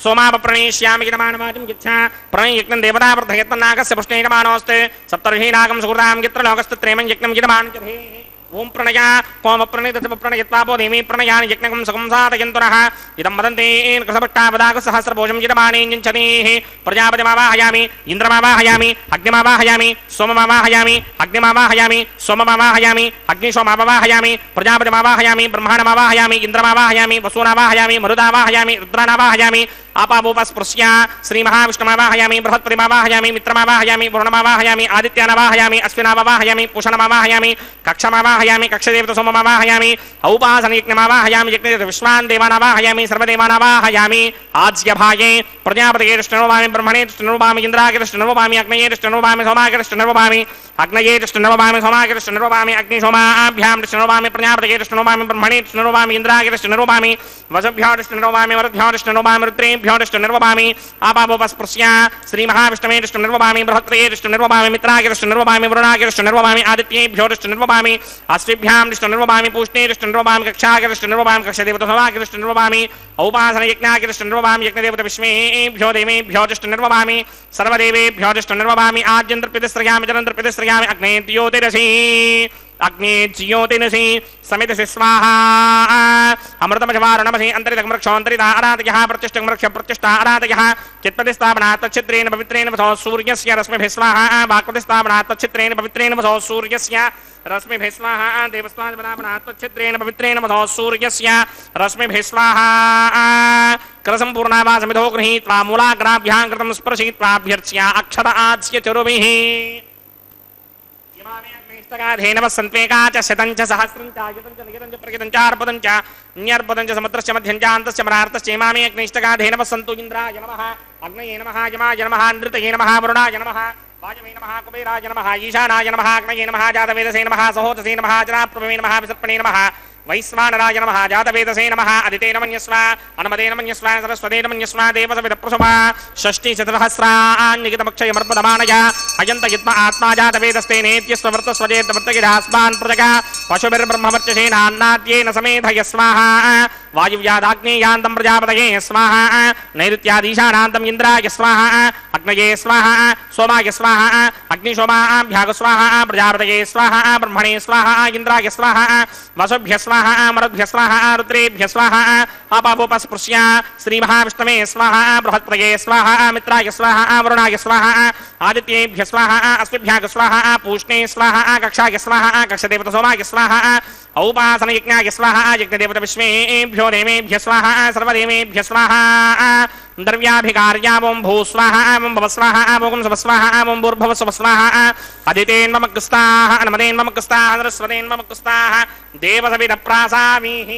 [SPEAKER 2] సోమాప ప్రణేష్యామి గిరమానవాజం గిచ్చ ప్రణయజ్ఞం దేవతావర్ధయత్నాగస్య పృష్ఠే యజమానోస్తే సప్తర్షీనాగం స్ఫుర్దాం యత్ర లోకస్తత్రేమం యజ్ఞం గిరమానిచధేః ఓం ప్రణయ కోమ ప్రణయతమ ప్రణయత్వాపో దేవీ ప్రణయాని యజ్ఞకం సుఖం సాధయంతురః ఇదం వదంతే కృతపట్టాపదాగ సహస్రభోజం జిరమాణేంజనీః ప్రజాపతిమావాహయామి, ఇంద్రమావాహయామి, అగ్నిమావాహయామి, సోమమావాహయామి, అగ్నిమావాహయామి, సోమమావాహయామి, అగ్నిశోమావాహయామి, ప్రజాపతిమావాహయామి, బ్రహ్మాణమావాహయామి, ఇంద్రమావాహయామి, వసూనావాహయామి, మరుదావాహయామి, రుద్రానావాహయామి, ఆపాపూపస్పృశ్య శ్రీ మహావిష్ణుమావాహయామి, బృహత్పతిమావాహయామి, మిత్రమావాహయామి, వరుణమావాహయామి, ఆదిత్యానవాహయామి, అశ్వినావాహయామి, పూషణమావాహయామి, కక్షమావాహయామి, కక్షదేవత సోమమావాహయామి, ఔపాసనయజ్ఞమావాహయామి, యజ్ఞదేవత విశ్వాన్ దేవానావాహయామి, సర్వదేవానావాహయామి, ఆజ్యభాగే ప్రజాపతిగే దృష్టినర్వామి, బ్రహ్మణే దృష్టినర్వామి, ఇంద్రాగే దృష్టినర్వామి, అగ్నయే దృష్టినర్వామి, సోమాగే దృష్టినర్వామి, అగ్నయే దృష్టినర్వామి, సోమాగే దృష్టినర్వామి, అగ్నిశోమాభ్యాం దృష్టినర్వామి, ప్రజాపతిగే దృష్టినర్వామి, బ్రహ్మణే దృష్టినర్వామి, ఇంద్రాగే దృష్టినర్వామి, వసుభ్యో దృష్టినర్వామి, వరుభ్యో దృష్టినర్వామి, రుద్రేభ్యో దృష్టినర్వామి, ఆపాపూపస్పృశ్య శ్రీ మహావిష్ణవే దృష్టినర్వామి, బృహత్రయే దృష్టినర్వామి, మిత్రాగే దృష్టినర్వామి, వరుణాగే దృష్టినర్వామి, ఆదిత్యేభ్యో దృష్టినర్వామి, అశ్విభ్యాం దృష్టినర్వామి, పూష్ణే దృష్టినర్వామి, కక్షాగే దృష్టినర్వామి, కక్షదేవత సోమాగే దృష్టినర్వామి, ఔపాసనయజ్ఞాగే దృష్టినర్వామి, యజ్ఞదేవత విశ్వేభ్యో దేవేభ్యో దృష్టినర్వామి, సర్వదేవేభ్యో దృష్టినర్వామి, ఆద్యంతర్పితిశ్రయామి జనంతర్పితిశ్రయామి, అగ్నే జ్యోతిరసి అగ్నే జ్యోతినసి సమితసి స్వాహా అమృతమజవారుణమసి అంతరితమృక్షోంతరిత ఆరాధయః ప్రతిష్టమృక్ష ప్రతిష్ఠా ఆరాధయః చిత్పతిస్థాపనాత్ తచ్చిత్రేణ పవిత్రేణ వసో సూర్యస్య రశ్మిభిः స్వాహా వాక్పతిస్థాపనాత్ తచ్చిత్రేణ పవిత్రేణ వసో సూర్యస్య రశ్మిభిः స్వాహా దేవస్థాపనాత్ తచ్చిత్రేణ పవిత్రేణ వసో సూర్యస్య రశ్మిభిः స్వాహా కలసంపూర్ణావా సమిధో గృహీత్వా మూలాగ్రాభ్యాం కృతం స్పర్శయిత్వాభ్యర్చ్య అక్షర ఆచ్య చరుభిः ధేనవ సంత్వేకా చ శతం చ సహస్రం చ యుతం చ నియతం చ ప్రకితం చ అర్పదం చ న్యర్పదం చ సముద్రస్య మధ్యం చ అంతస్య మరార్తస్య ఇమామే అగ్నిష్టకా ధేనవ సంతు ఇంద్రాయ నమః అగ్నయే నమః యమాయ నమః నృతయే నమః వరుణాయ నమః వాయవే నమః కుబేరాయ నమః ఈశానాయ నమః అగ్నయే నమః జాతవేదసే నమః సహోదసే నమః జనాప్రభవే నమః విసర్పణే నమః వైశ్వానరాయ నమః జాతవేదసే నమః అదితేన మన్యస్వ అనుమదేన మన్యస్వ సరస్వతేన మన్యస్వ దేవసవిదప్రసుమ షష్ఠీ శతసహస్రాన్నిగితమక్షయమర్పదమానయ అయంత యుత్మ ఆత్మా జాతవేదస్తే నేత్యస్వ వృత్తస్వజేతమృతగిరాస్మాన్ ప్రజగా పశుభిర్బ్రహ్మవర్చసేనాన్నాద్యేన సమేధయ స్వాహా వాయువ్యాదాగ్నేయాంతం ప్రజాపతయే స్వాహా నైరుత్యాదీశానాంతం ఇంద్రాయ స్వాహా అగ్నయే స్వాహా సోమాయ స్వాహా అగ్నిశోమాభ్యాగ స్వాహా ప్రజాపతయే స్వాహా బ్రహ్మణే స్వాహా ఇంద్రాయ స్వాహా వసుభ్య స్వాహా మరుద్భ్య స్వాహా రుద్రేభ్య స్వాహా ఆపాపూపస్పృశ్య శ్రీ మహావిష్ణవే స్వాహా బృహత్ప్రయే స్వాహా మిత్రాయ స్వాహా వరుణాయ స్వాహా ఆదిత్యేభ్య స్వాహా అశ్విభ్యాగ స్వాహా పూష్ణే స్వాహా కక్షాయ స్వాహా కక్షదేవత సోమాయ స్వాహా ఔపాసనయజ్ఞాయ స్వాహా యజ్ఞదేవత విశ్వేభ్యో దేవేభ్య స్వాహా సర్వదేవేభ్య స్వాహా ద్రవ్యాభికార్యా ఓం భూ స్వాహా ఓం భవ స్వాహా ఓం శవ స్వాహా ఓం భూర్భవ శవ స్వాహా అదితేన్మమగ్స్తాః అనుమదేన్మమగ్స్తాః సరస్వతేన్మమగ్స్తాః దేవసవిదప్రాసామీః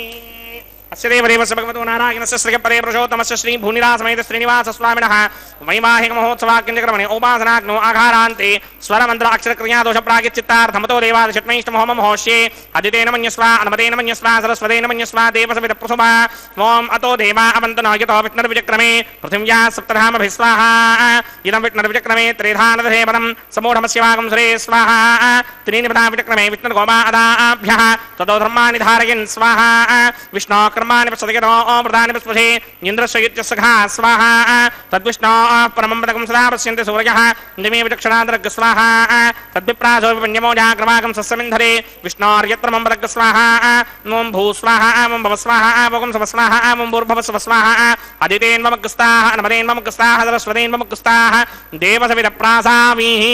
[SPEAKER 2] అస్య దేవదేవస్య భగవతో నారాయణస్య శ్రీపదే పురుషోత్తమస్య శ్రీ భూనిరాసమేత శ్రీనివాస స్వామినః వైవాహిక మహోత్సవాఖ్యంచక్రమణే ఉపాసనాగ్నో ఆఘారాంతే స్వరమంత్ర అక్షరక్రియా దోష ప్రాగిచ్చిత్తార్థమతో దేవాదశట్మైష్టమోహమం హోష్యే అదితేన మన్యస్వ అనుమతేన మన్యస్వ సరస్వతేన మన్యస్వ దేవసవిద ప్రసుభా ఓం అతో దేవా అవంతనో యతో విష్ణుర్విచక్రమే పృథివ్యా సప్తధామభిः స్వాహా ఇదం విష్ణుర్విచక్రమే త్రిధానదధేవనం సమూఢమస్య వాగం సురే స్వాహా త్రీని పదా విచక్రమే విష్ణుర్గోమాదాభ్యः తతో ధర్మాని ధారయన్ స్వాహా విష్ణో కర్మాణి పశ్యతో ప్రధాని పస్పశే ఇంద్రస్య యుత్యస్సఖా స్వాహా తద్విష్ణో పరమం పదకం సదా పశ్యంతి సూర్యః నిమే విచక్షణాదరగ్ స్వాహా తద్విప్రాసో విపన్యమో జాగ్రవాగం సస్యమింధరే విష్ణోర్యత్రమం పదగ్ స్వాహా ఓం భూ స్వాహా ఓం భవ స్వాహా ఓం శవ స్వాహా ఓం భూర్భవ శవ స్వాహా అదితేన్మమగ్స్తాః అనుమదేన్మమగ్స్తాః సరస్వతేన్మమగ్స్తాః దేవసవిదప్రాసామీః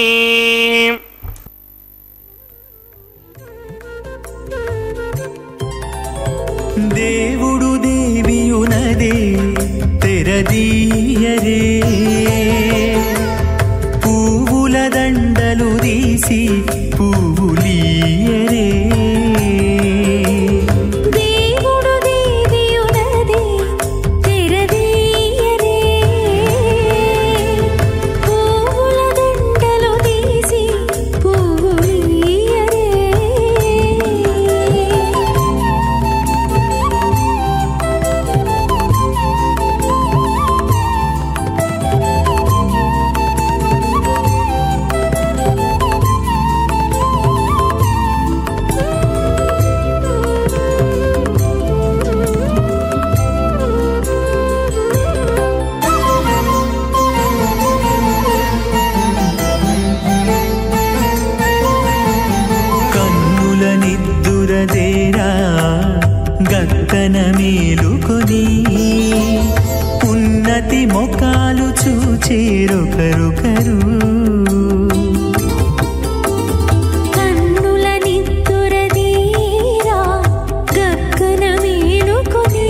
[SPEAKER 4] దేవుడు దేవియునదే తెరదీయరే పువ్వుల దండలు తీసి పువ్వులీయరే
[SPEAKER 5] దేవుడు దేవియునదే తెరదీయరే పువ్వుల దండలు తీసి పువ్వులీయరే
[SPEAKER 4] చూచేరొకరొకరు
[SPEAKER 5] కన్నుల నిద్దురదీరా గగ్గన మేలుకొని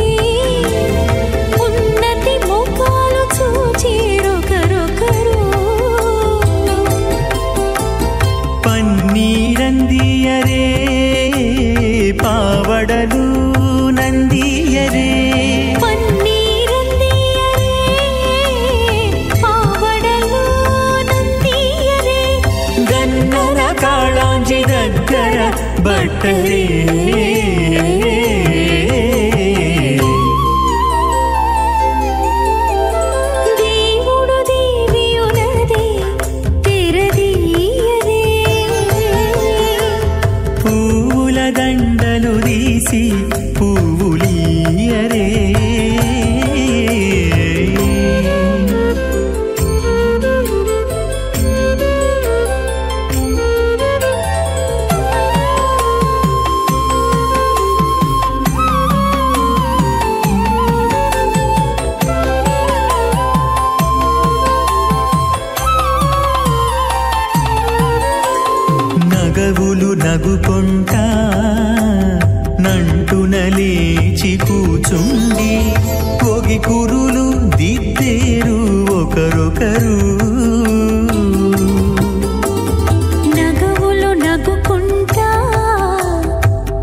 [SPEAKER 5] ఉన్నతి ముఖాలు చూచేరొకరొకరు
[SPEAKER 4] పన్నీరందియరే పావడలు నందియరే
[SPEAKER 5] పన్నీరందియరే పావడలు నందియరే
[SPEAKER 4] గన్నర కాళాంజి దగ్గర బట్టరే
[SPEAKER 5] దేవుడు దేవియునదే తెరదీయరే
[SPEAKER 4] పూల దండలు తీసి పువ్వులీయరే నగవులు నగుకొంటా నంటున లేచి కూచుండి పొగి కురులు దిద్దేరు ఒకరొకరు
[SPEAKER 5] నగవులు నగుకుంటా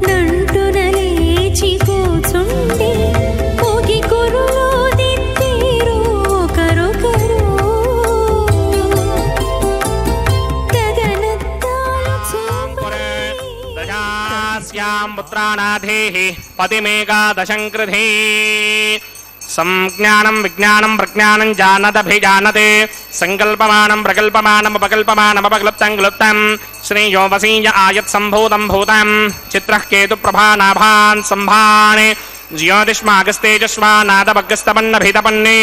[SPEAKER 5] నంటున లేచి కూచుండి పొగి కురులు దిద్దేరు ఒకరొకరు గగనత్తాలు చూపరే
[SPEAKER 2] దశాస్యాం పుత్రానాథేః పతిమేకాదశం కృధే సంజ్ఞానం విజ్ఞానం ప్రజ్ఞానం జానదభిజానతే సంకల్పమానం ప్రకల్పమానం అపకల్పమానం అపక్లుప్తం క్లుప్తం శ్రేయో వసీయ ఆయత్ సంభూతం భూతం చిత్రః కేతు ప్రభానాభాన్ సంభానే జ్యోతిష్మాగస్తేజస్వానాదభగస్తపన్నభితపన్నే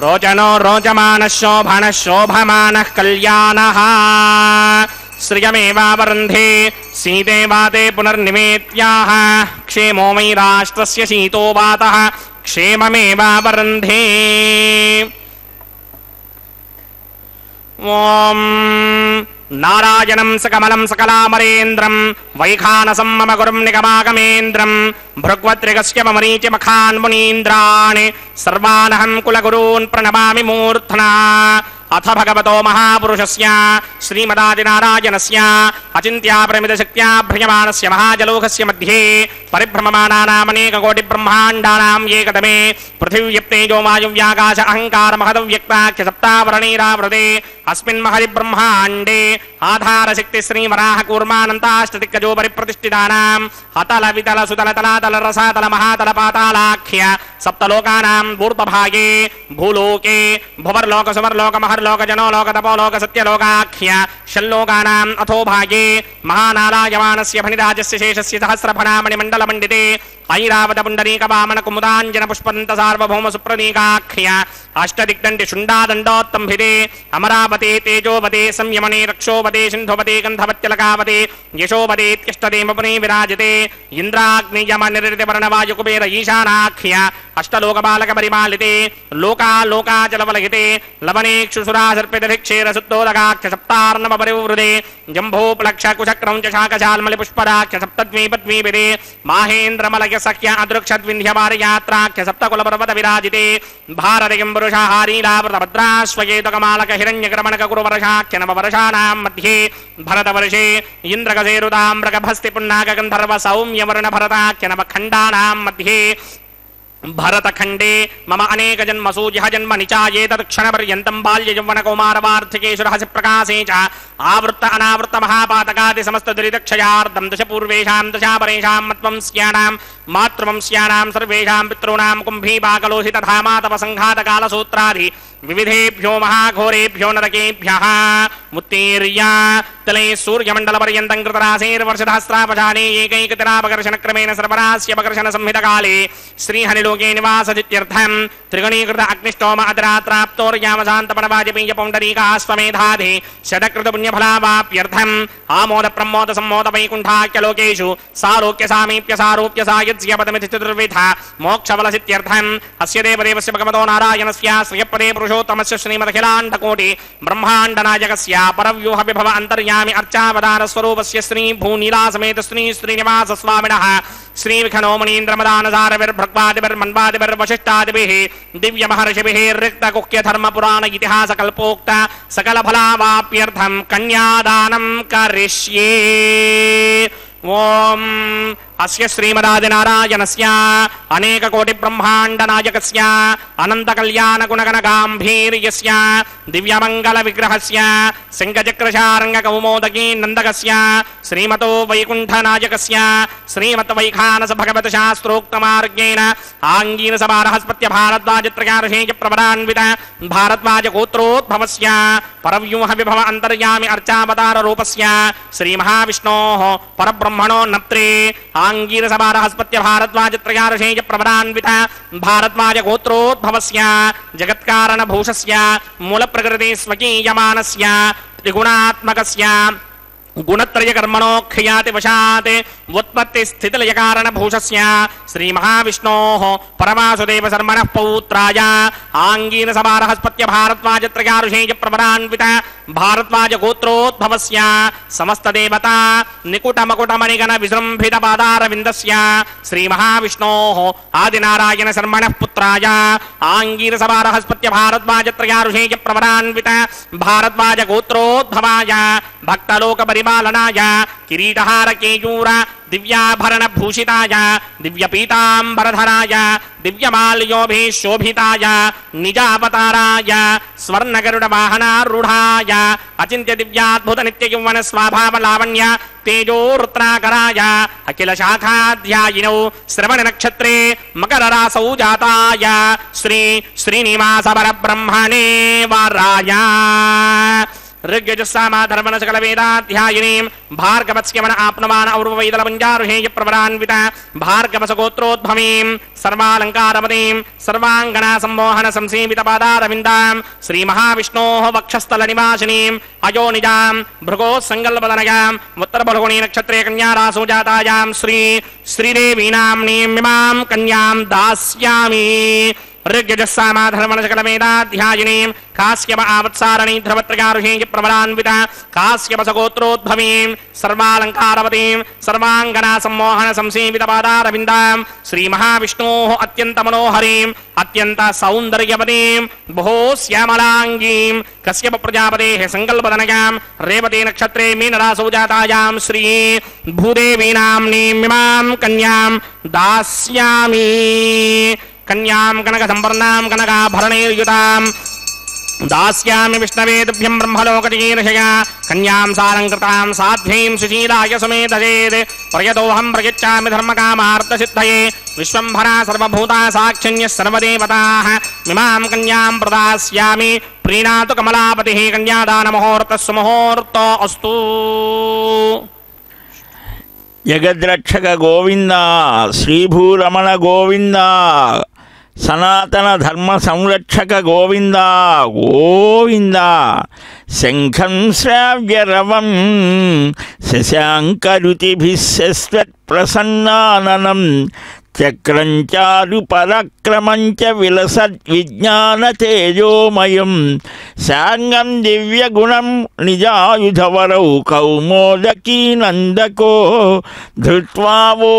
[SPEAKER 2] రోచనో రోచమానః శోభనః శోభమానః కళ్యాణః శ్రియమేవావరుంధే సీదేవాతే పునర్నివేత్యాః క్షేమో మయి రాష్ట్రస్య శీతో వాతః క్షేమమేవావరుంధే ఓం నారాయణం సకమలం సకలామరేంద్రం వైఖానసం మమ గురుం నిగమాగమేంద్రం భృగ్వత్రిగస్య మమరీచి మఖాన్ మునీంద్రాణి సర్వానహం కులగురూన్ ప్రణమామి మూర్ధనా అథ భగవతో మహాపురుషస్య శ్రీమదాదినారాయణస్య అచింత్యాపరిమితశక్త్యా భ్రయమానస్య మహాజలోకస్య మధ్యే పరిభ్రమమానానామనేకకోటి బ్రహ్మాండానాం ఏకతమే పృథివ్యప్తేజో వాయువ్యాకాశ అహంకారమహదవ్యక్తాఖ్య సప్తావరణీరావృతే అస్మిన్ మహది బ్రహ్మాండే ఆధారశక్తి శ్రీవరాహ కూర్మానంతాష్టదిగ్గజో పరిప్రతిష్ఠితానాం అతల వితల సుతల తలాతల రసాతల మహాతల పాతాళాఖ్య సప్తలోకానాం ఊర్ధ్వభాగే భూలోకే భువర్లోక సువర్లోక మహర్లోక జనోలోక తపోలోక సత్యలోకాఖ్య షల్లోకానాం అథో భాగే మహానారాయమానస్య ఫణిరాజస్య శేషస్య సహస్రఫణామణి మండల మండితే ఐరావత పుండరీక వామన కుముదాంజన పుష్పదంత సార్వభౌమ సుప్రదీకాఖ్య అష్టదిగ్దండి శుండాదండోత్తంభిదే అమరావతే తేజోవతే సంయమనే రక్షోవతే సింధువతే గంధవత్యలకావతే యశోవతేత్యష్టదేమపునే విరాజితే ఇంద్రాగ్నియమ నిరృతి వర్ణవాయు కుబేర ఈశానాఖ్య అష్టలోకపాలక పరిపాలితే లోకాలోకాచలవలహితే లవనేక్షుసురాసర్పితధిక్షేర సుత్తోదకాఖ్య సప్తార్ణవ పరివృదే జంభోప్లక్ష కుశక్రం చ శాకశాల్మలి పుష్పరాఖ్య సప్తద్వీపద్వీపిదే మాహేంద్రమలయ సఖ్య అదృక్షద్వింధ్యవారయాత్రాఖ్య సప్తకుల పర్వత విరాజితే భారతికిం పురుషాహారీలావృత భద్రాశ్వయేతకమాలక హిరణ్యక్రమణక కురువర్షాఖ్య నవవర్షాణాం మధ్యే భరతవర్షే ఇంద్రగసేరుతామ్రగభస్తి పున్నాగ గంధర్వ సౌమ్యవర్ణ భరతాఖ్య నవఖండానాం మధ్యే భరతఖండే మమ అనేక జన్మసు యః జన్మ నిచాయేతక్షణ పర్యంతం బాల్య యౌవన కౌమార వార్ధికేషు రహస్య ప్రకాశే చ ఆవృత్త అనావృత్త మహాపాతకాది సమస్త దురితక్షయార్థం దశ పూర్వేషాం దశాపరేషాం మత్వంస్యానాం మాతృవంస్యానాం సర్వేషాం పితॄణాం కుంభీపాకలోహిత ధామాతప సంఘాత కాల సూత్రాది వివిధేభ్యో మహాఘోరేభ్యో నరకేభ్యః ముత్తీర్య తలే సూర్యమండల పర్యంతం కృతరాశేర్వర్షధస్రాపజానే ఏకైకతిరాపకర్షణ క్రమేణ సర్వరాస్యపకర్షణ సంహితకాలే శ్రీహరిలోకే నివాసదిత్యర్థం త్రిగణీకృత అగ్నిష్టోమ అదరాత్రాప్తోర్యామశాంతపణవాజపేయ పౌండరీకాశ్వమేధాధి శతకృత పుణ్యఫలావాప్యర్థం ఆమోద ప్రమోద సమ్మోద వైకుంఠాఖ్యలోకేషు సాలోక్య సామీప్య సారూప్య సాయుజ్యపదమితి చతుర్విధ మోక్షఫలసిత్యర్థం అస్య దేవదేవస్య భగవతో నారాయణస్య శ్రియపదే పురుషో పురుషోత్తమస్య శ్రీమదఖిలాండకోటి బ్రహ్మాండనాయకస్య పరవ్యూహ విభవ అంతర్యామి అర్చావతార స్వరూపస్య శ్రీ భూనీలాసమేత శ్రీ శ్రీనివాస స్వామినః శ్రీ విఖనో మునీంద్రమదానసారవిర్భక్వాదిభిర్మన్వాదిభిర్వశిష్టాదిభిః దివ్య మహర్షిభిః రిక్త కుఖ్య ధర్మ పురాణ ఇతిహాస కల్పోక్త సకల ఫలావాప్యర్థం కన్యాదానం కరిష్యే. ఓం అస్య శ్రీమదాదినారాయణస్య అనేక కోటి బ్రహ్మాండ నాయకస్య అనంత కళ్యాణ గుణగణ గాంభీర్యస్య దివ్యమంగళ విగ్రహస్య శంఖచక్రశారంగ కౌమోదకీ నందకస్య శ్రీమతో వైకుంఠ నాయకస్య శ్రీమత్ వైఖానస భగవత శాస్త్రోక్త మార్గేణ ఆంగీన సభారహస్పత్య భారద్వాజత్రయార్షేయ ప్రవరాన్విత భారద్వాజ గోత్రోద్భవస్య పరవ్యూహ విభవ అంతర్యామి అర్చావతార రూపస్య శ్రీ మహావిష్ణోః పరబ్రహ్మణో నప్త్రే ఆంగీర సభారహస్పత్య భారద్వాజత్రయార్షేయ ప్రవరాన్విత భారద్వాజ గోత్రోద్భవస్య జగత్కారణ భూషస్య మూల ప్రకృతి స్వకీయమానస్య త్రిగుణాత్మకస్య గుణత్రయ కర్మణో ఖ్యాతి వశాత్ ఉత్పత్తి స్థితిలయ కారణ భూషస్య శ్రీ మహావిష్ణోః పరమాసుదేవ శర్మణః పౌత్రాయ ఆంగీన సభారహస్పత్య భారద్వాజత్రయార్షేయ ప్రవరాన్విత భారద్వాజ గోత్రోద్భవస్య సమస్త దేవతా నికుట మకుట మణిగణ విజృంభిత పాదారవిందస్య శ్రీ మహావిష్ణోః ఆదినారాయణ శర్మణః పుత్రాయ ఆంగీన సభారహస్పత్య భారద్వాజత్రయార్షేయ ప్రవరాన్విత భారద్వాజ గోత్రోద్భవాయ భక్తలోక పరిపాలనాయ కిరీటహార కేయూర దివ్యాభరణ భూషితాయ దివ్యపీతాంబరధరాయ దివ్యమాల్యోభిశోభితాయ నిజావతారాయ స్వర్ణగరుడ వాహనారూఢాయ అచింత్య దివ్యాద్భుత నిత్య యౌవన స్వభావ లావణ్య తేజో రుద్రాకరాయ అఖిల శాఖాధ్యాయినౌ శ్రవణ నక్షత్రే మకర రాసౌ జాతాయ శ్రీ శ్రీనివాస పరబ్రహ్మణే వరాయ ऋग्यजुस्सामाधर्मण सकल वेदाध्यायिनीं भार्गवस्यमन आप्नवान और्वैदलपञ्जारुहेय प्रवरान्वित भार्गवसगोत्रोद्भवीं सर्वालङ्कारमतीं सर्वाङ्गना सम्मोहन संसीमित पादारविन्दां श्रीमहाविष्णोः वक्षस्थलनिवासिनीं अयोनिजां भृगोः सङ्कल्पदनयाम् उत्तरफल्गुणी नक्षत्रे कन्यारासौ जातायां श्री श्रीदेवीनाम्नीं इमां कन्यां दास्यामि ऋग्यजुस्सामाधर्मण सकल वेदाध्यायिनीं काश्यप आवत्सारणी ध्रुवत्रयारुहेय प्रवरान्वित काश्यप सगोत्रोद्भवीं सर्वालङ्कारवतीं सर्वाङ्गना सम्मोहन संसीमित पादारविन्दां श्रीमहाविष्णोः अत्यन्त मनोहरीं अत्यन्त सौन्दर्यवतीं बहु श्यामलाङ्गीं कश्यप प्रजापतेः सङ्कल्पदनयां रेवती नक्षत्रे मीनरासौ जातायां श्री भूदेवीनाम्नीं इमां कन्यां दास्यामि कन्यां कनक संवर्णां कनकाभरणैर्युतां दास्यामि विष्णवे तुभ्यं ब्रह्मलोकजीर्षया कन्यां सालङ्कृतां साध्वीं सुशीलाय समेतयेत् प्रयतोऽहं प्रयच्छामि धर्मकामार्थसिद्धये विश्वम्भरा सर्वभूता साक्षिण्यः सर्वदेवताः इमां कन्यां प्रदास्यामि प्रीणातु कमलापतिः कन्यादानमुहूर्तः सुमुहूर्तो अस्तु
[SPEAKER 3] జగద్రక్షక గోవింద శ్రీభూరమణ గోవింద సనాతన ధర్మ సంరక్షక గోవింద గోవింద శంఖం శ్రావ్యరవం శశాంకరుతిభిస్సస్వత్ ప్రసన్నాననం చక్రం చారు పరాక్రమంచ విలసద్ విజ్ఞాన తేజోమయం సాంగం దివ్యగుణం నిజాయుధవరౌ కౌమోదకీ నందకో ధృత్వా వో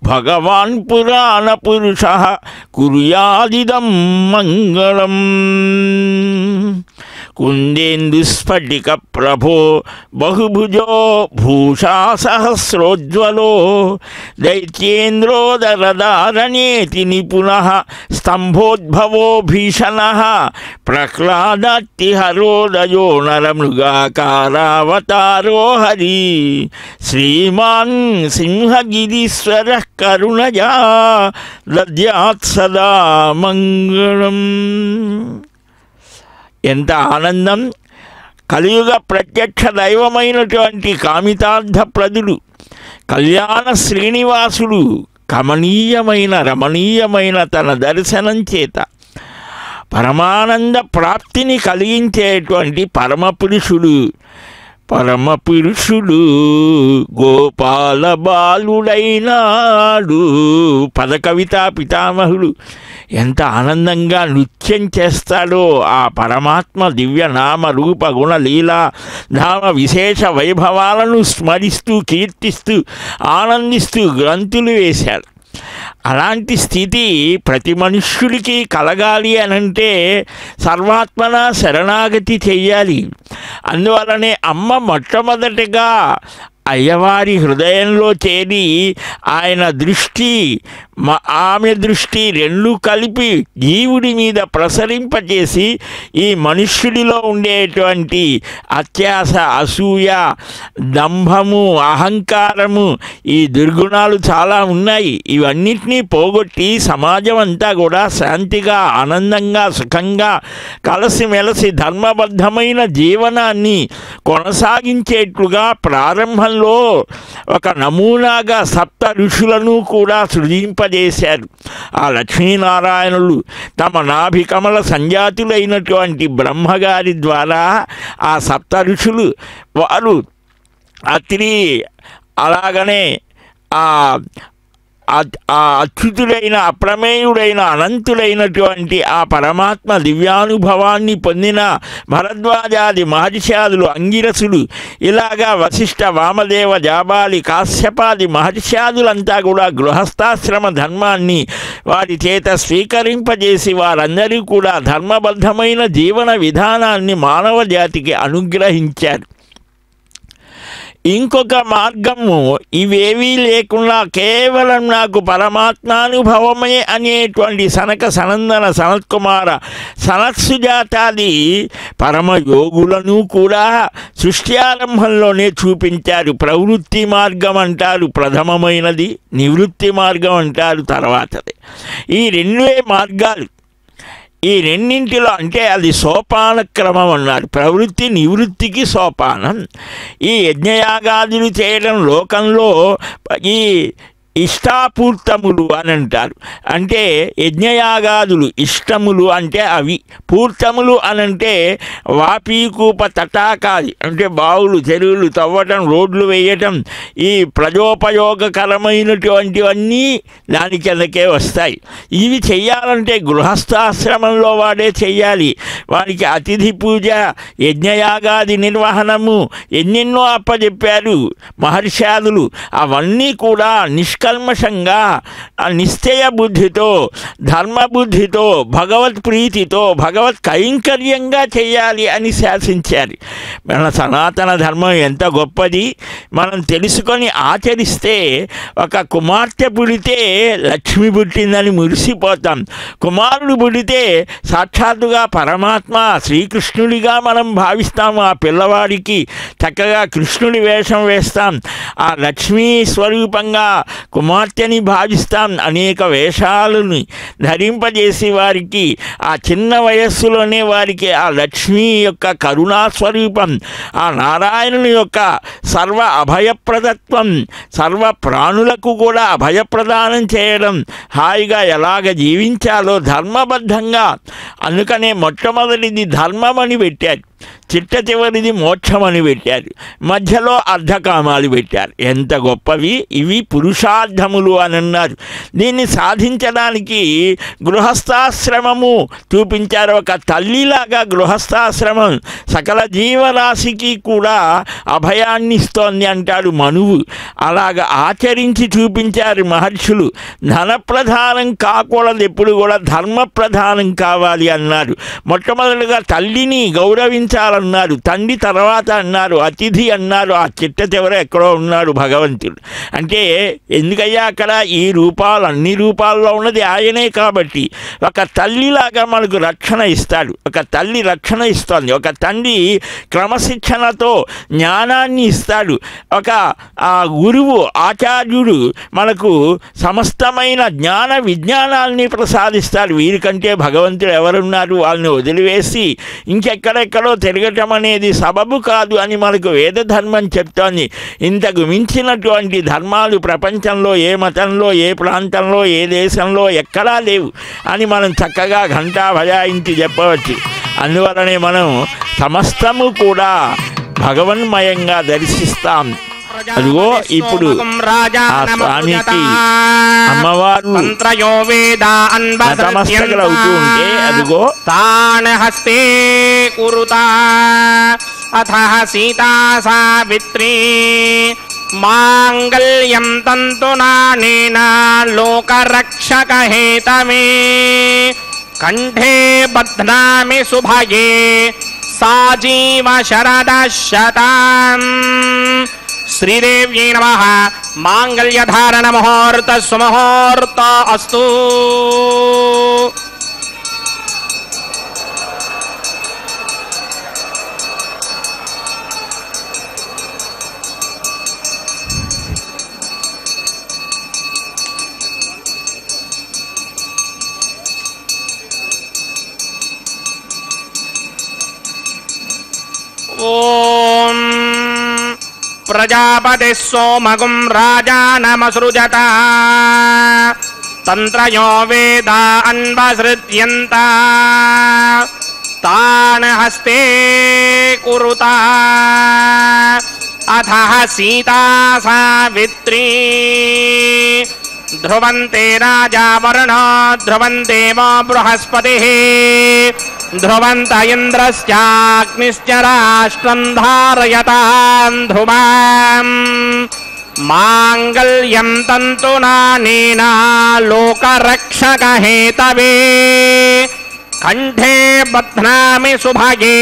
[SPEAKER 3] భగవాన్ పురాణ పురుషః కుర్యాదిదం మంగళం కుందేందుస్ఫటిక ప్రభో బహుభుజో భూషా సహస్రోజ్వలో దైత్యేంద్రోదరదారణేతి నిపుణః స్తంభోద్భవో భీషణః ప్రహ్లాదాత్తిహరోదయో నరమృగాకారావతారో హరి శ్రీమాన్ సింహగిరీశ్వరః కరుణయా దద్యాత్ సదా మంగళం. ఎంత ఆనందం! కలియుగ ప్రత్యక్ష దైవమైనటువంటి కామితార్థప్రదుడు కళ్యాణ శ్రీనివాసుడు కమనీయమైన రమణీయమైన తన దర్శనం చేత పరమానంద ప్రాప్తిని కలిగించేటువంటి పరమపురుషుడు పరమ పురుషుడు గోపాల బాలుడైనాడు. పదకవితా పితామహుడు ఎంత ఆనందంగా నృత్యం చేస్తాడో ఆ పరమాత్మ దివ్య నామ రూప గుణ లీలా ధామ విశేష వైభవాలను స్మరిస్తూ కీర్తిస్తూ ఆనందిస్తూ గ్రంథులు వేశాడు. అలాంటి స్థితి ప్రతి మనుష్యుడికి కలగాలి అనంటే సర్వాత్మన శరణాగతి చెయ్యాలి. అందువలనే అమ్మ మొట్టమొదటిగా అయ్యవారి హృదయంలో చేరి ఆయన దృష్టి ఆమె దృష్టి రెండు కలిపి జీవుడి మీద ప్రసరింపచేసి ఈ మనుష్యుడిలో ఉండేటువంటి అత్యాస, అసూయ, దంభము, అహంకారము, ఈ దుర్గుణాలు చాలా ఉన్నాయి. ఇవన్నిటినీ పోగొట్టి సమాజం అంతా కూడా శాంతిగా, ఆనందంగా, సుఖంగా కలిసిమెలిసి ధర్మబద్ధమైన జీవనాన్ని కొనసాగించేట్లుగా ప్రారంభంలో ఒక నమూనాగా సప్త ఋషులను కూడా సృజింపజేశారు. ఆ లక్ష్మీనారాయణులు తమ నాభి కమల సంజాతులైనటువంటి బ్రహ్మగారి ద్వారా ఆ సప్త ఋషులు వారు అత్రి అలాగనే అచ్యుతుడైన అప్రమేయుడైన అనంతుడైనటువంటి ఆ పరమాత్మ దివ్యానుభవాన్ని పొందిన భరద్వాజాది మహర్షాదులు, అంగిరసులు, ఇలాగా వశిష్ఠ, వామదేవ, జాబాలి, కాశ్యపాది మహర్షాదులంతా కూడా గృహస్థాశ్రమ ధర్మాన్ని వారి చేత స్వీకరింపజేసి వారందరూ కూడా ధర్మబద్ధమైన జీవన విధానాన్ని మానవ జాతికి అనుగ్రహించారు. ఇంకొక మార్గము ఇవేవీ లేకుండా కేవలం నాకు పరమాత్మానుభవమే అనేటువంటి సనక సనందన సనత్కుమార సనత్సుజాతాది పరమయోగులను కూడా సృష్టి ఆరంభంలోనే చూపించారు. ప్రవృత్తి మార్గం అంటారు ప్రథమమైనది, నివృత్తి మార్గం అంటారు తర్వాతది. ఈ రెండే మార్గాలు. ఈ రెండింటిలో అంటే అది సోపాన క్రమం అన్నారు. ప్రవృత్తి నివృత్తికి సోపానం. ఈ యజ్ఞయాగాదులు చేయడం లోకంలో ఈ ఇష్టాపూర్తములు అని అంటారు. అంటే యజ్ఞయాగాదులు ఇష్టములు అంటే అవి, పూర్తములు అనంటే వాపీకూప తటాకాది అంటే బావులు, చెరువులు తవ్వటం, రోడ్లు వేయటం, ఈ ప్రజోపయోగకరమైనటువంటివన్నీ దాని కిందకే వస్తాయి. ఇవి చెయ్యాలంటే గృహస్థాశ్రమంలో వాడే చెయ్యాలి. వారికి అతిథి పూజ, యజ్ఞయాగాది నిర్వహణము ఎన్నెన్నో అప్పచెప్పారు మహర్షాదులు. అవన్నీ కూడా నిష్కల్మషంగా నిశ్చయ బుద్ధితో, ధర్మబుద్ధితో, భగవత్ ప్రీతితో, భగవత్ కైంకర్యంగా చేయాలి అని శాసించారు. మన సనాతన ధర్మం ఎంత గొప్పది మనం తెలుసుకొని ఆచరిస్తే ఒక కుమార్తె పుడితే లక్ష్మి పుట్టిందని మురిసిపోతాం. కుమారుడు పుడితే సాక్షాత్తుగా పరమాత్మ శ్రీకృష్ణుడిగా మనం భావిస్తాము. ఆ పిల్లవాడికి చక్కగా కృష్ణుడి వేషం వేస్తాం. ఆ లక్ష్మీ స్వరూపంగా కుమార్తెని భావిస్తాం. అనేక వేషాలను ధరింపజేసి వారికి ఆ చిన్న వయస్సులోనే వారికి ఆ లక్ష్మీ యొక్క కరుణాస్వరూపం, ఆ నారాయణుని యొక్క సర్వ అభయప్రదత్వం, సర్వ ప్రాణులకు కూడా అభయప్రదానం చేయడం, హాయిగా ఎలాగ జీవించాలో ధర్మబద్ధంగా. అందుకనే మొట్టమొదటిది ధర్మం అని పెట్టారు, చిట్ట చివరిది మోక్షమని పెట్టారు, మధ్యలో అర్ధకామాలు పెట్టారు. ఎంత గొప్పవి ఇవి! పురుషార్థములు అని అన్నారు. దీన్ని సాధించడానికి గృహస్థాశ్రమము చూపించారు. ఒక తల్లిలాగా గృహస్థాశ్రమం సకల జీవరాశికి కూడా అభయాన్ని ఇస్తోంది అంటాడు మనువు. అలాగ ఆచరించి చూపించారు మహర్షులు. ధనప్రధానం కాకూడదు, ఎప్పుడు కూడా ధర్మ ప్రధానం కావాలి అన్నారు. మొట్టమొదటిగా తల్లిని గౌరవించాలన్నారు, తండ్రి తర్వాత అన్నారు, అతిథి అన్నారు, ఆ చిట్ట చివర ఎక్కడో ఉన్నాడు భగవంతుడు. అంటే ఎందుకయ్యా అక్కడ ఈ రూపాలు, అన్ని రూపాల్లో ఉన్నది ఆయనే కాబట్టి ఒక తల్లిలాగా మనకు రక్షణ ఇస్తాడు. ఒక తల్లి రక్షణ ఇస్తోంది. ఒక తండ్రి క్రమశిక్షణతో జ్ఞానాన్ని ఇస్తాడు. ఒక గురువు, ఆచార్యుడు మనకు సమస్తమైన జ్ఞాన విజ్ఞానాల్ని ప్రసాదిస్తాడు. వీరికంటే భగవంతుడు ఎవరున్నారు? వాళ్ళని వదిలివేసి ఇంకెక్కడెక్కడో తిరగటం అనేది సబబు కాదు అని మనకు వేద ధర్మం చెప్తోంది. ఇంతకు మించినటువంటి ధర్మాలు ప్రపంచంలో ఏ మతంలో, ఏ ప్రాంతంలో, ఏ దేశంలో ఎక్కడా లేవు అని మనం చక్కగా ఘంటా భజాయించి చెప్పవచ్చు. అందువలనే మనం సమస్తము కూడా భగవన్మయంగా దర్శిస్తాం. అదిగో ఇప్పుడు ఆ స్వామికి అమ్మవారు నతమస్తకులు అవుతూ ఉంటే అదిగో
[SPEAKER 2] తాన్ హస్తే కురుతా అథ సీతా సావిత్రీ మాంగళ్యం తంతునానేన లోకరక్షక హేతమే కంఠే బధ్నామి శుభగే సాజీవ శరదశతాం. శ్రీదేవ్యై నమః. మాంగళ్యధారణ ముహూర్త సుముహూర్త అస్తు. ఓం ప్రజాపతి సోమగుం రాజానమసృజత తంత్రయో వేద అన్వసృజ్యంత తాన్ హస్తే కురుతా అథ సీతా సావిత్రీ ధ్రువంతే రాజా వరుణో ధ్రువందేవ బృహస్పతిః ధ్రువంత ఇంద్రశ్చాగ్నిశ్చ రాష్ట్రం ధారయతాం ధ్రువాం. మాంగళ్యం తంతునానేన లోకరక్షక హేతవే కంఠే బధ్నామి శుభగే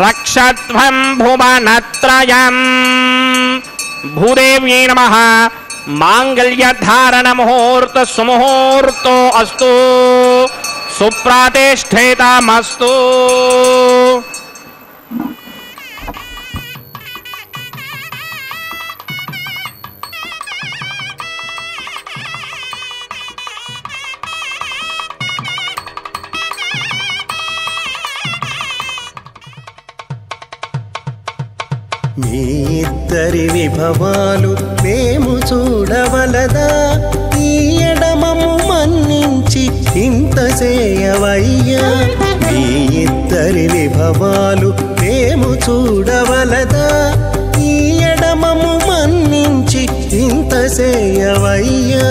[SPEAKER 2] రక్షత్వం భువనత్రయం. భూదేవ్యై నమః. మాంగళ్యధారణ ముహూర్త సుముహూర్తో అస్తు. సుప్రతిష్ఠితమస్తు.
[SPEAKER 6] మీ ఇద్దరి విభవాలు మేము చూడవలదా, ఈ ఎడమము మన్నించి ఇంత చేయవయ్యా. మీ ఇద్దరి విభవాలు మేము చూడవలదా, ఈ ఎడమము మన్నించి ఇంత చేయవయ్యా.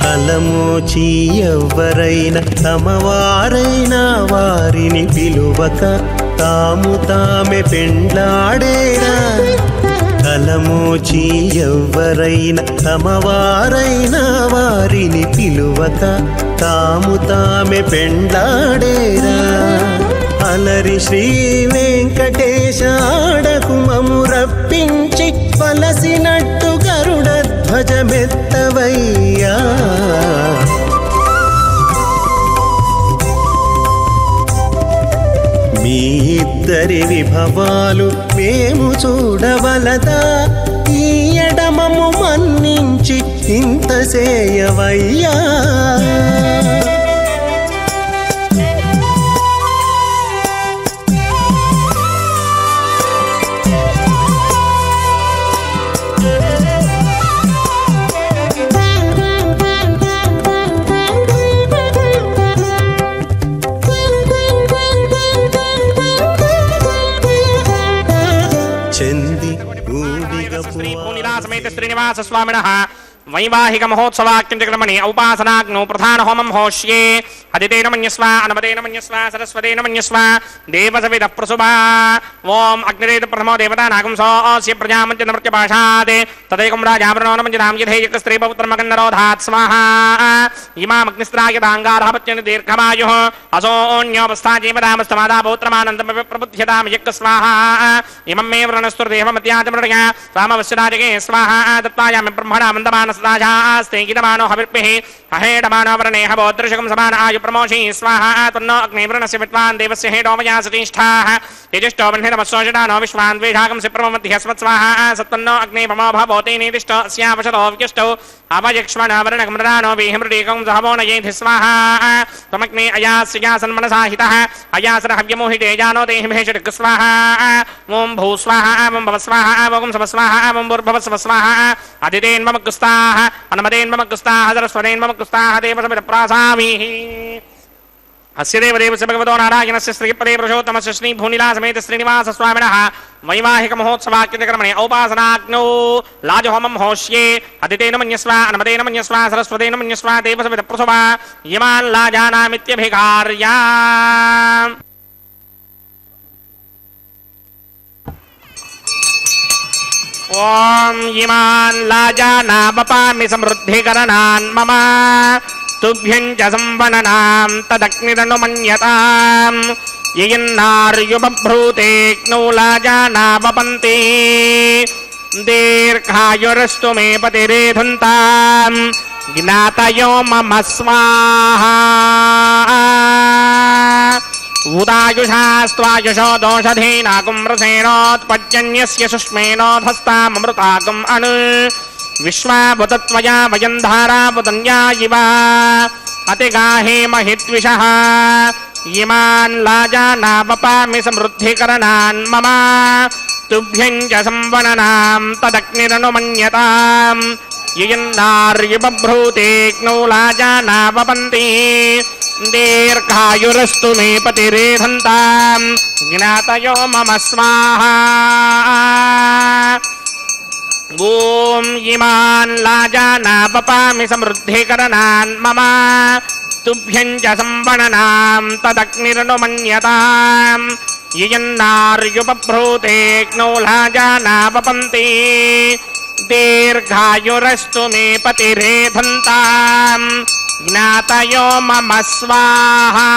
[SPEAKER 6] తలమోచి ఎవ్వరైనా తమవారైనా వారిని పిలువక తాము తామే పెండ్లాడేరా. తలమోచి ఎవ్వరైనా తమవారైనా వారిని పిలువక తాము తామే పెండ్లాడేరా. అలరి శ్రీ వెంకటేశ ఆడకుమము రప్పించి వలసినట్టు గరుడ ధ్వజమెత్తవయ్యా. మీ ఇద్దరి విభవాలు మేము చూడవలదా, ఈ ఎడమము మన్నించి ఇంత చేయవయ్యా.
[SPEAKER 2] సమేత శ్రీనివాస స్వామినః వైవాహిక మహోత్సవాక్యంచక్రమణి ఔపాసనాగ్నో ప్రధాన హోమం హోష్యే. అదితేన మన్యస్వ అనమతేన మన్యస్వ సరస్వతేన మన్యస్వ దేవసవిద ప్రసుభా. ఓం అగ్నిరేత ప్రథమో దేవతా నాగం సోస్య ప్రజామంచ నమృత్యపాషాదే తదేకం రాజావరణో నమంజనాం యథేయక స్త్రీపౌత్రమగన్నరోధాత్ స్వాహా. ఇమామగ్నిస్త్రాయదాంగారహపత్యని దీర్ఘమాయుః అసోన్యోపస్థా జీవదామస్తమాదా పౌత్రమానందమపి ప్రబుధ్యతాం యక్ స్వాహా. ఇమం మే వ్రణస్తుర్దేహమత్యాచమృడయ సామవశ్యరాజకే స్వాహా. దత్తాయామి బ్రహ్మణా మందమానసదాజాస్తే గీతమానో హవిర్పిః అహేడమానో వరణేహ భోదృశకం సమాన ఆయు ప్రమోషి స్వాహా. తన్నో అగ్నివ్రణస్య విద్వాన్ దేవస్య హేడోమయా సతీష్ఠాః యజిష్టో వహ్నిరమస్సోషడానో విశ్వాన్ ద్వేషాకం సిప్రమమధ్యస్మత్ స్వాహా. సత్వన్నో అగ్ని ప్రమో భవతి నీతిష్టో అస్యావశతో వ్యష్టౌ अवयक्ष्मणावरणगमरानो विहिमृटीकं सहवोनयेति स्वाहा त्वमग्ने अयास्यासन्मनसाहितः अयासरहव्यमोहिते जानो देहि भेषटिक स्वाहा ॐ भू स्वाहा ॐ भव स्वाहा ॐ सव स्वाहा ॐ भूर्भव स्व स्वाहा अदितेन्ममकुस्ताः अनुमतेन्ममकुस्ताः सरस्वतेन्ममकुस्ताः देवसमितप्रासामीः अस्य देवदेवस्य भगवतो नारायणस्य श्रीपदे पुरुषोत्तमस्य श्रीभूनिलासमेत श्रीनिवासस्वामिनः वैवाहिकमहोत्सवाख्यकर्मणे औपासनाग्नौ लाजहोमं होष्ये अदितेन मन्यस्व अनुमतेन मन्यस्व सरस्वतेन मन्यस्व देवसमितप्रसवा यमान् लाजानामित्यभिघार्या ॐ इमान् लाजानामपामि समृद्धिकरणान् मम तुभ्यं च संवननां तदग्निरनुमन्यताम् ययन्नार्युबभ्रूतेऽग्नौ लाजानावपन्ति दीर्घायुरस्तु मे पतिरेधुन्ताम् ज्ञातयो मम स्वाहा उदायुषास्त्वायुषो दोषधीनाकुं रसेनोत्पद्यन्यस्य सुष्मेनोधस्ताममृताकुम् अनु विश्वाभुतत्वया वयं धारापुतन्या इव अतिगाहे महिद्विषः इमान् लाजानावपामि समृद्धिकरणान् मम तुभ्यं च संवननां तदग्निरनुमन्यताम् ययन्नार्युबभ्रूतेऽग्नौ लाजानावपन्ति दीर्घायुरस्तु मे पतिरेधन्ताम् ज्ञातयो मम स्वाहा ॐ इमान् लाजानावपामि समृद्धिकरणान् मम तुभ्यं च संवननां तदग्निरनुमन्यताम् ययन्नार्युबभ्रूतेऽग्नौ लाजानावपन्ति दीर्घायुरस्तु मे पतिरेधन्ताम् ज्ञातयो मम स्वाहा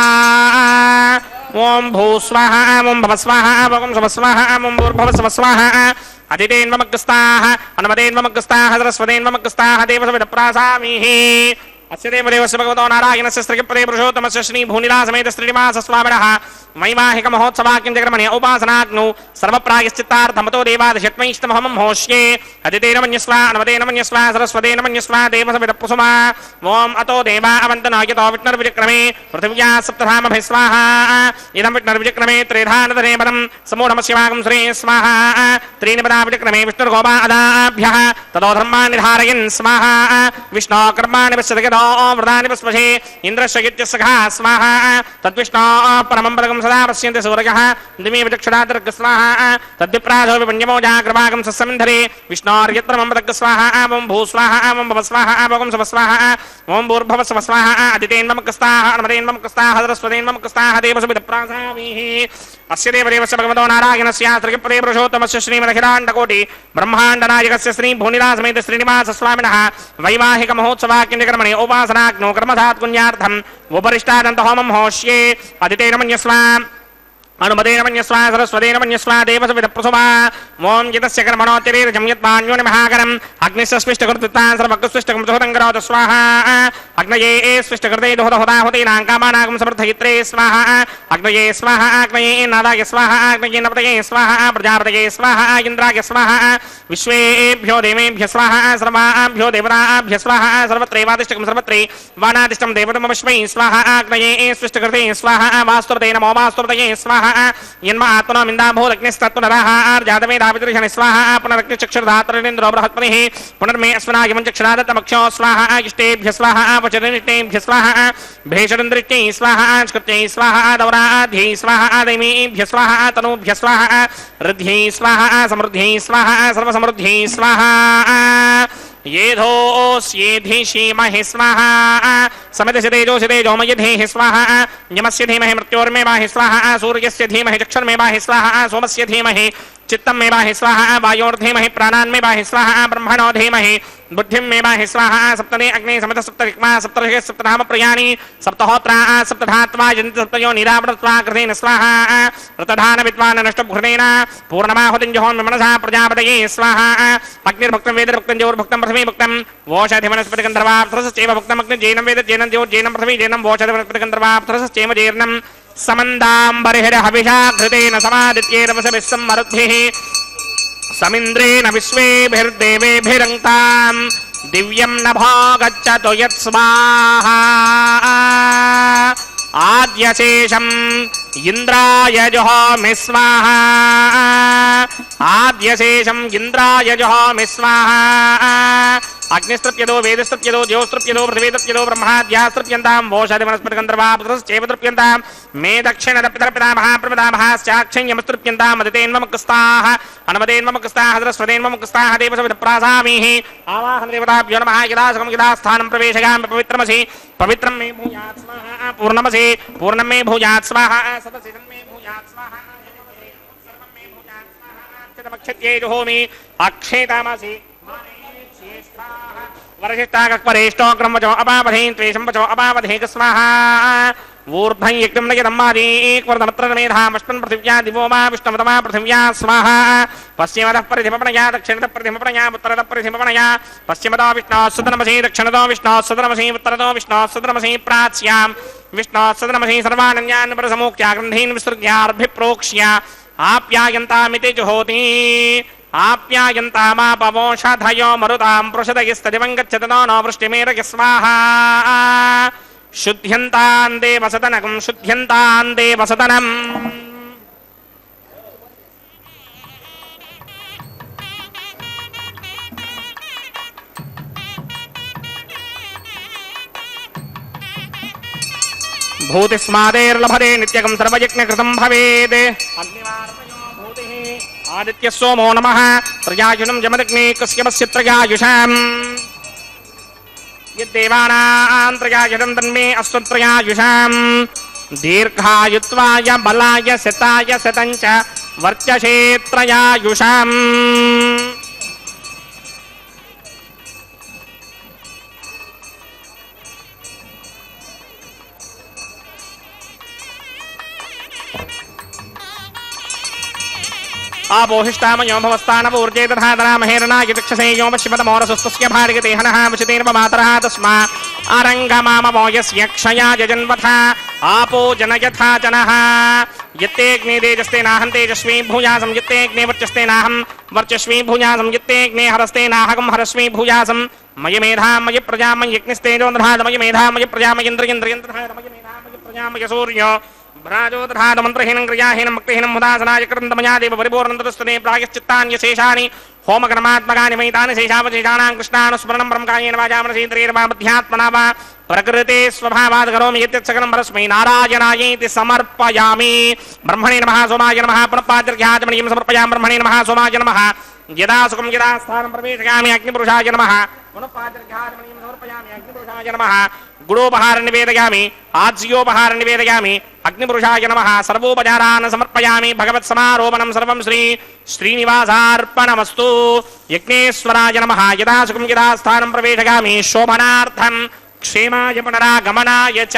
[SPEAKER 2] ॐ भू स्वाहा ॐ भव स्वाहा ॐ सव स्वाहा ॐ भूर्भव स्व स्वाहा अदितेन्ममग्रस्ताः अनुमतेन्ममग्रस्ताः सरस्वतेन्ममग्रस्ताः देवसमितप्रासामीः अस्य देवदेवस्य भगवतो नारायणस्य श्रीपदे पुरुषोत्तमस्य श्रीभूनिलासमेत श्रीनिवासस्वामिनः वैवाहिकमहोत्सवाख्यकर्मणे औपासनाग्नौ सर्वप्रायश्चित्तार्थमतो देवादशत्मैष्टमहमं होष्ये अदितेन मन्यस्व अनुमतेन मन्यस्व सरस्वतेन मन्यस्व देवसमितप्रसुमा ॐ अतो देवा अवन्तनायतो विष्णुर्विक्रमे पृथिव्या सप्तधामभिः स्वाहा इदं विष्णुर्विक्रमे त्रिधानधने पदं समूढमस्यवागं श्री स्वाहा त्रीणि पदा विक्रमे विष्णुर्गोपा अदाभ्यः ततो धर्माणि धारयन् स्वाहा विष्णो कर्माणि पश्यति वृदानि पुष्पशे इन्द्रस्य सखा स्वाहा तद्विष्णो परमं पदकं सदा पश्यन्ति सूरजः दिमे विचक्षुरातर्क स्वाहा तद्विप्राधो विपञ्चमोजाग्रभागं सस्समिन्धरे विष्णोर्यत्र मम पदक स्वाहा ॐ भू स्वाहा ॐ भव स्वाहा ॐ सव स्वाहा ॐ भूर्भव स्व स्वाहा अदितेन्ममकस्ताः अनुमतेन्ममकस्ताः सरस्वतेन्ममकस्ताः देवसमितप्रासामीः अस्य देवदेवस्य भगवतो नारायणस्य श्रीपदे पुरुषोत्तमस्य श्रीमदखिलाण्डकोटि ब्रह्माण्डनायकस्य श्रीभूनिलासमेत श्रीनिवासस्वामिनः वैवाहिकमहोत्सवाख्यकर्मणे उपासनाग्नौ कर्मधात् पुण्यार्थम् उपरिष्टादन्तहोमं होष्ये अदितेन मन्यस्व अनुमतेन मन्यस्व सरस्वतेन मन्यस्व देवसमितप्रसुमा ॐ यतस्य कर्मणोऽतिरेकं यत्पान्योनि महाकरम् अग्निस्य स्विष्टकृत्तान् सर्वकृत्स्विष्टकं सुहृतं करोतु स्वाहा अग्नये स्विष्टकृते दुहदहुताहुतीनां कामानागं समर्थयित्रे स्वाहा अग्नये स्वाहा अग्नये नादाय स्वाहा अग्नये नपतये स्वाहा प्रजापतये स्वाहा इन्द्राय स्वाहा विश्वेभ्यो देवेभ्य स्वाहा सर्वाभ्यो देवताभ्य स्वाहा सर्वत्रैवादिष्टकं सर्वत्रै वानादिष्टं देवतमश्मै स्वाहा अग्नये स्विष्टकृते स्वाहा वास्तुपते नमो वास्तुपतये स्वाहा यन्म आत्मनो मिन्दाभूदग्निस्तत्पुनरः जातवेदाविदर्शन स्वाहा पुनरग्निचक्षुर्धातरेन्द्रो बृहत्पतिः पुनर्मे अस्मनायमं चक्षुरादत्तमक्षो स्वाहा इष्टेभ्य स्वाहा वचनिष्टेभ्य स्वाहा भेषडन्द्रिष्टै स्वाहा स्कृत्यै स्वाहा दौराध्यै स्वाहा दैमीभ्य स्वाहा तनूभ्य स्वाहा ऋद्ध्यै स्वाहा समृद्ध्यै स्वाहा सर्वसमृद्ध्यै स्वाहा येधोऽस्येधिषीमहि स्वाहा समितस्य तेजोऽसि तेजोमयधेहि स्वाहा यमस्य धीमहि मृत्योर्मेवाहि स्वाहा सूर्यस्य धीमहि चक्षुर्मेवाहि स्वाहा सोमस्य धीमहि चित्तं मेवाहि स्वाहा वायोर्धीमहि प्राणान्मेवाहि स्वाहा ब्रह्मणो धीमहि बुद्धिं मेवाहि स्वाहा सप्तमे अग्ने समित सप्तरिक्मा सप्तर्षि सप्तधाम प्रियाणि सप्तहोत्रा सप्तधात्वा यन्ति सप्तयो निरावृत्वा कृतेन स्वाहा ऋतधान विद्वान् नष्टभृतेन पूर्णमाहुतिं जुहोमि मनसा प्रजापतये स्वाहा अग्निर्भुक्तं वेदभुक्तं ज्योर्भुक्तं पृथ्वी भुक्तं वोषधिवनस्पतिगन्धर्वाप्तरसश्चैव भुक्तम् अग्निर्जैनं वेद जैनं ज्योर्जैनं पृथ्वी जैनं वोषधिवनस्पतिगन्धर्वाप्तरसश्चैव जैर्नं समन्दाम्बरिहरहविषा घृतेन समादित्यैरवसभिस्सम्मरुद्भिः समिन्द्रेण विश्वेभिर्देवेभिरङ्क्ताम् దివ్యం నభో గచ్చతు యత్ స్వాహా ఆద్యశేషం ఇంద్రాయ జుహోమి స్వాహా ఆద్యశేషం ఇంద్రాయ జుహోమి స్వాహా అగ్నిస్తృప్యదో వేదస్తృప్యదో జ్యోస్తృప్యదో పృథివీతృప్యదో బ్రహ్మాద్యాస్తృప్యంతాం ఓషధి వనస్పతి గంధర్వాపుత్రశ్చేవతృప్యంతాం మే దక్షిణదపితరపితామహాప్రమదామహాశ్చాక్షిణ్యమస్తృప్యంతాం మదితేన్వముక్స్తాః అనుమదేన్వముక్స్తాః హృదస్వదేన్వముక్స్తాః దేవసవిధప్రాసామీః ఆవాహన దేవతాభ్యో నమః యదాసకం యదాస్థానం ప్రవేశయామి పవిత్రమసి పవిత్రం మే భూయాత్ స్వాహా పూర్ణమసి పూర్ణం మే భూయాత్ స్వాహా సదసిదం మే భూయాత్ స్వాహా సర్వం మే భూయాత్ స్వాహా చితమక్షత్యే జుహోమి అక్షేతామసి వరశిష్టాకరేష్టోగ్రం వచో అపావధేన్ త్వేషం వచో అపావధేక స్వాహా ఊర్ధ్వం యజ్ఞం నయదమ్మాదీక్వర్ధమత్ర మేధామష్మన్ పృథివ్యా దివో మా విష్ణుమతమా పృథివ్యా స్వాహా పశ్చిమతః పరిధిమపణయా దక్షిణతః పరిధిమపణయా ఉత్తరతః పరిధిమపణయా పశ్చిమతో విష్ణోస్సుదనమసి దక్షిణతో విష్ణోస్సుదనమసి ఉత్తరతో విష్ణోస్సుదనమసి ప్రాచ్యాం విష్ణోస్సుదనమసి సర్వానన్యాన్ పరసమోక్త్యా గ్రంథీన్ విసృజ్యార్భిప్రోక్ష్య ఆప్యాయంతామితి జుహోతి ఆప్యాయంతామాపవోషధయో మరుతాం పృషదగిస్తదివం గచ్చతతో నో వృష్టిమేరకి స్వాహా శుద్ధ్యంతాన్ దేవసదనకం శుద్ధ్యంతాన్ దేవసదనం భూతిస్మాదేర్లభతే నిత్యకం సర్వయజ్ఞకృతం భవేద్ ఆదిత్య సోమో నమః త్రయాయుషం జమదగ్నే కస్యపస్య త్రయాయుషాం యద్దేవానాం త్రయాయుషం తన్మే అస్తు త్రయాయుషాం దీర్ఘాయుత్వాయ బలాయ శతాయ శతంచ వర్చసే త్రయాయుషాం ఆపోహిష్టామయో భవస్థానపూర్జే తథా మహేరణాయతిక్షసే యో పశ్చిమతమోరసుస్తస్య భార్గతే హనః వచితేర్వమాతరః తస్మా ఆరంగమామవోయస్య క్షయాయ జన్వథ ఆపో జనయథా జనః యత్తేగ్నే తేజస్తేనాహం తేజస్వీ భూయాసం యత్తేగ్నే వర్చస్తేనాహం వర్చస్వీ భూయాసం యత్తేగ్నే హరస్తేనాహకం హరస్వీ భూయాసం మయ మేధా మయ ప్రజా మయ యజ్ఞస్తేజో దధాత మయ మేధా మయ ప్రజా మయేంద్రియంద్రియం దధాత మయ మేధా మయ ప్రజా మయ సూర్యో భ్రాజోదధాత మంత్రహీనం క్రియాహీనం భక్తిహీనం ముదాసనాయ కృతంతమయా దేవ పరిపూర్ణంతరస్తునే ప్రాయశ్చిత్తాన్యశేషాని హోమకర్మాత్మకాని వైతాని శేషావశేషానాం కృష్ణానుస్మరణం బ్రహ్మకాయేన వాచామనసీంద్రియర్వా బుద్ధ్యాత్మనా వా ప్రకృతే స్వభావాద్ కరోమి యత్సకలం పరస్మై నారాయణాయేతి సమర్పయామి బ్రహ్మణే నమః సోమాయ నమః పునఃపాద్యర్ఘ్యాచమనీయం సమర్పయామి బ్రహ్మణే నమః సోమాయ నమః యదా సుఖం యదా స్థానం ప్రవేశయామి అగ్నిపురుషాయ నమః పునఃపాద్యర్ఘ్యాచమనీయం సమర్పయామి అగ్నిపురుషాయ నమః గుడోపహారం నివేదయామి ఆజ్యోపహారం నివేదయామి అగ్నిపురుషాయ నమః సర్వోపచారాన్ సమర్పయామి భగవత్ సమారోపణం సర్వం శ్రీ శ్రీనివాసార్పణమస్తు యజ్ఞేశ్వరాయ నమః యదా సుఖం యదా స్థానం ప్రవేశయామి శోభనార్థం క్షేమాయ పునరాగమనాయ చ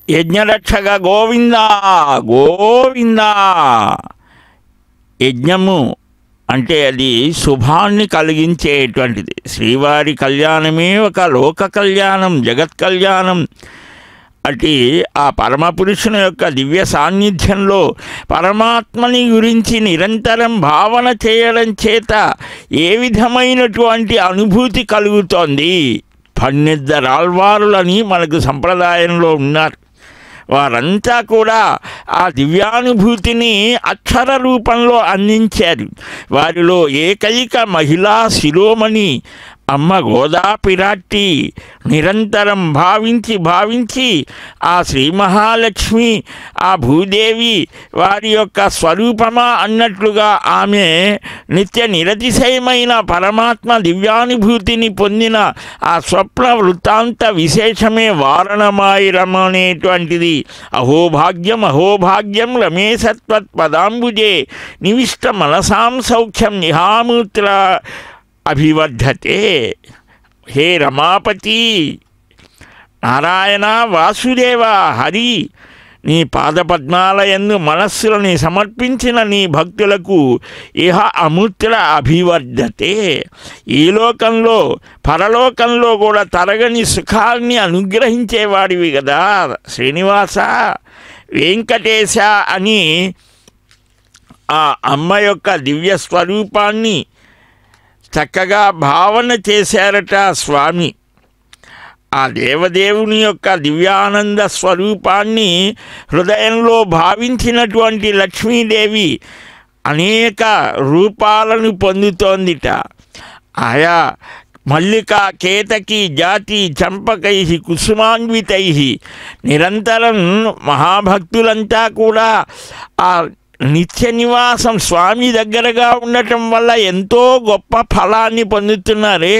[SPEAKER 3] యజ్ఞరక్షక గోవింద గోవింద. యజ్ఞము అంటే అది శుభాన్ని కలిగించేటువంటిది. శ్రీవారి కళ్యాణమే ఒక లోక కళ్యాణం, జగత్ కళ్యాణం. అటు ఆ పరమపురుషుని యొక్క దివ్య సాన్నిధ్యంలో పరమాత్మని గురించి నిరంతరం భావన చేయడం చేత ఏ విధమైనటువంటి అనుభూతి కలుగుతోంది. 12 ఆళ్వారులని మనకు సంప్రదాయంలో ఉన్నారు. వారంతా కూడా ఆ దివ్యానుభూతిని అక్షర రూపంలో అందించారు. వారిలో ఏకైక మహిళా శిరోమణి అమ్మ గోదా పిరాట్టి నిరంతరం భావించి ఆ శ్రీ మహాలక్ష్మి ఆ భూదేవి వారి యొక్క స్వరూపమా అన్నట్లుగా ఆమె నిత్య నిరతిశయమైన పరమాత్మ దివ్యానుభూతిని పొందిన ఆ స్వప్న వృత్తాంత విశేషమే వారణమాయిరం అనేటువంటిది. అహోభాగ్యం రమేశత్వత్ పదాంబుజే నివిష్ట మనసాం సౌఖ్యం నిహామూత్ర అభివర్ధతే. హే రమాపతి నారాయణ వాసుదేవ హరి, నీ పాదపద్మాలయందు మనస్సులని సమర్పించిన నీ భక్తులకు ఇహ అమూత్ర అభివర్ధతే. ఈ లోకంలో పరలోకంలో కూడా తరగని సుఖాన్ని అనుగ్రహించేవాడివి కదా శ్రీనివాస వెంకటేశ అని ఆ అమ్మ యొక్క దివ్య స్వరూపాన్ని చక్కగా భావన చేశారట స్వామి. ఆ దేవదేవుని యొక్క దివ్యానంద స్వరూపాన్ని హృదయంలో భావించినటువంటి లక్ష్మీదేవి అనేక రూపాలను పొందుతోందిట. ఆయా మల్లిక కేతకి జాతి చంపకై కుసుమాన్వితై నిరంతరం మహాభక్తులంతా కూడా ఆ నిత్య నివాసం స్వామి దగ్గరగా ఉండటం వల్ల ఎంతో గొప్ప ఫలాన్ని పొందుతున్నారే,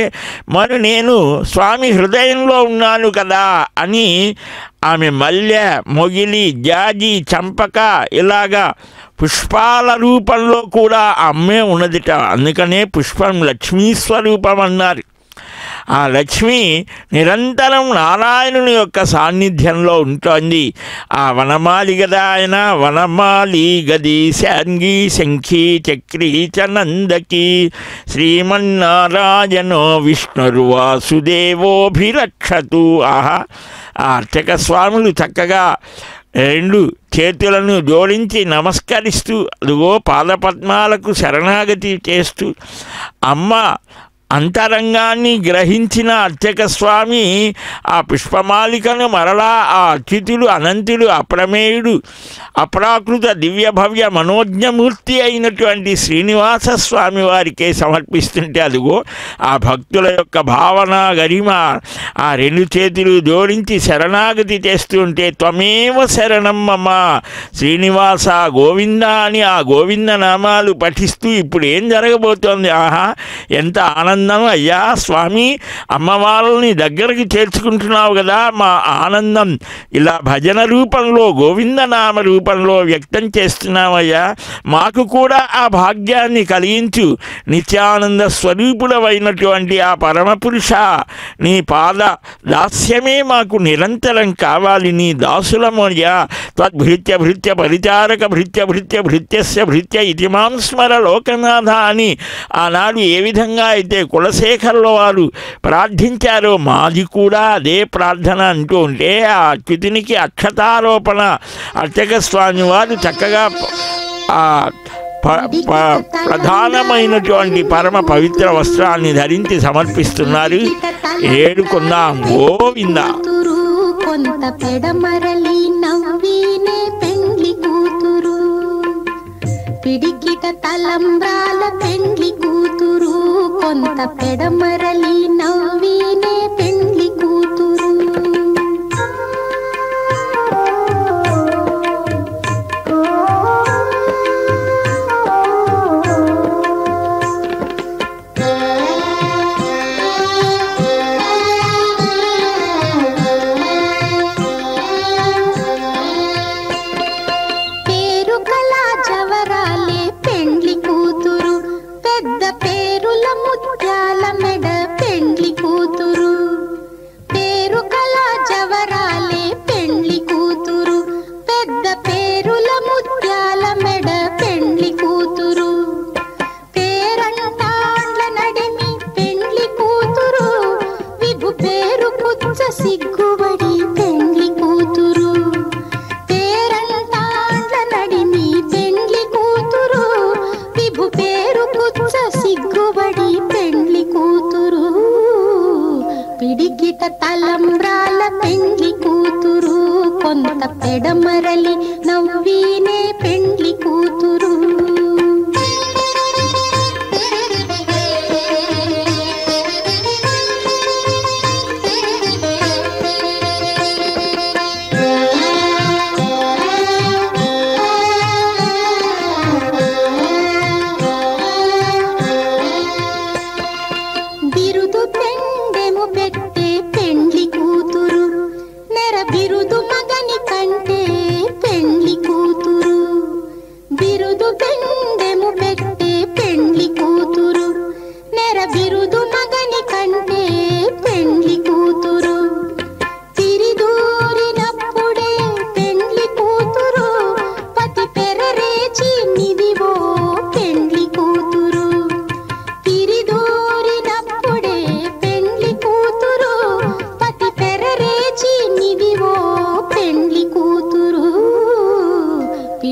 [SPEAKER 3] మరి నేను స్వామి హృదయంలో ఉన్నాను కదా అని ఆమె మల్లె మొగిలి జాజి చంపక ఇలాగా పుష్పాల రూపంలో కూడా అమ్మే ఉన్నదిట. అందుకనే పుష్పం లక్ష్మీ స్వరూపం అన్నారు. ఆ లక్ష్మి నిరంతరం నారాయణుని యొక్క సాన్నిధ్యంలో ఉంటుంది. ఆ వనమాలి గదా ఆయన వనమాలి గది శాంగి శంఖి చక్రి చ నందకి శ్రీమన్నారాయణో విష్ణుర్వాసుదేవోభిరక్షతు. ఆహా, ఆ అర్చక స్వాములు చక్కగా రెండు చేతులను జోడించి నమస్కరిస్తూ అదిగో పాదపద్మాలకు శరణాగతి చేస్తూ అమ్మ అంతరంగాన్ని గ్రహించిన అర్చక స్వామి ఆ పుష్పమాలికను మరలా ఆ అతిథులు అనంతులు అప్రమేయుడు అప్రాకృత దివ్య భవ్య మనోజ్ఞమూర్తి అయినటువంటి శ్రీనివాస స్వామి వారికే సమర్పిస్తుంటే అదిగో ఆ భక్తుల యొక్క భావన గరిమ ఆ రెండు చేతులు జోడించి శరణాగతి చేస్తుంటే త్వమేవ శరణం మమ శ్రీనివాస గోవింద అని ఆ గోవింద నామాలు పఠిస్తూ ఇప్పుడు ఏం జరగబోతోంది. ఆహా, ఎంత ఆనందం అయ్యా స్వామి, అమ్మవారిని దగ్గరికి చేర్చుకుంటున్నావు కదా, మా ఆనందం ఇలా భజన రూపంలో గోవిందనామ రూపంలో వ్యక్తం చేస్తున్నామయ్యా, మాకు కూడా ఆ భాగ్యాన్ని కలిగించు. నిత్యానంద స్వరూపుడమైనటువంటి ఆ పరమపురుష నీ పాద దాస్యమే మాకు నిరంతరం కావాలి. నీ దాసులమయ్యా త్వద్భృత్య భృత్య పరిచారక భృత్య భృత్య భృత్యస్య భృత్య ఇతి మాం స్మర లోకనాథ అని ఆనాడు ఏ విధంగా అయితే కులశేఖరుల వారు ప్రార్థించారో మాది కూడా అదే ప్రార్థన అంటూ ఉంటే ఆ అచ్యుతునికి అక్షతారోపణ అర్చక స్వామి వారు చక్కగా ఆ ప్రధానమైనటువంటి పరమ పవిత్ర వస్త్రాన్ని ధరించి సమర్పిస్తున్నారు. ఏడుకుందాం గోవింద.
[SPEAKER 5] కొంత పెడమరలి నవ్వినే పెండ్లి కూతురు, పిడికిట తలంబ్రాల పెండ్లి కూతురు, కొంత పెడమరలి నవ్వినే పెండ్లి కూతురు. సిగ్గుబడి పెండ్లి కూతురు, పేరంటాండ్ల నడిమి పెండ్లి కూతురు, విభు పేరు పుచ్చ సిగ్గుబడి పెండ్లి కూతురు, పిడికిట తలంబ్రాల పెండ్లి కూతురు, కొంత పెడమరలి నవ్వినే పెండ్లి కూతురు.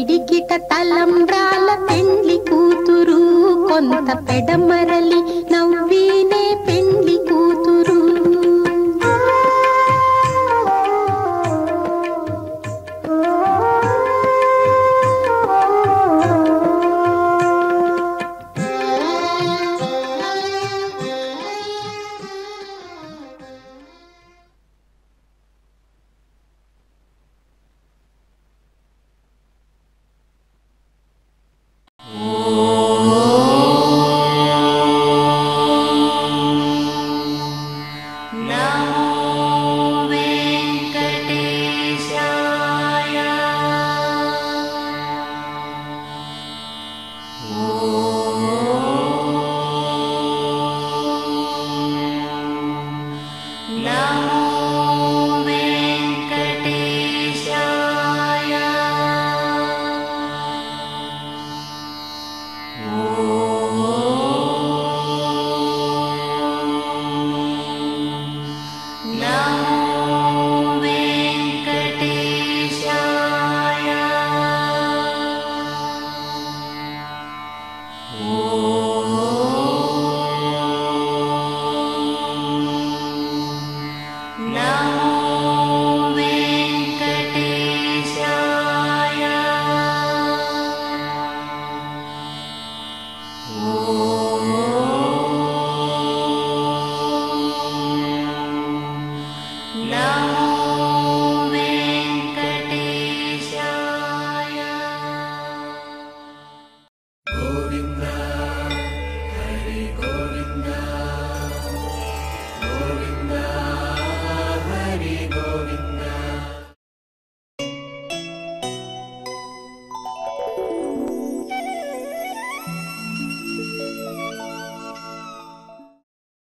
[SPEAKER 5] పిడికిట తలంబ్రాల పెండ్లి కూతురు కొంత పెడమరలి నవ్వీనే పెండ్లి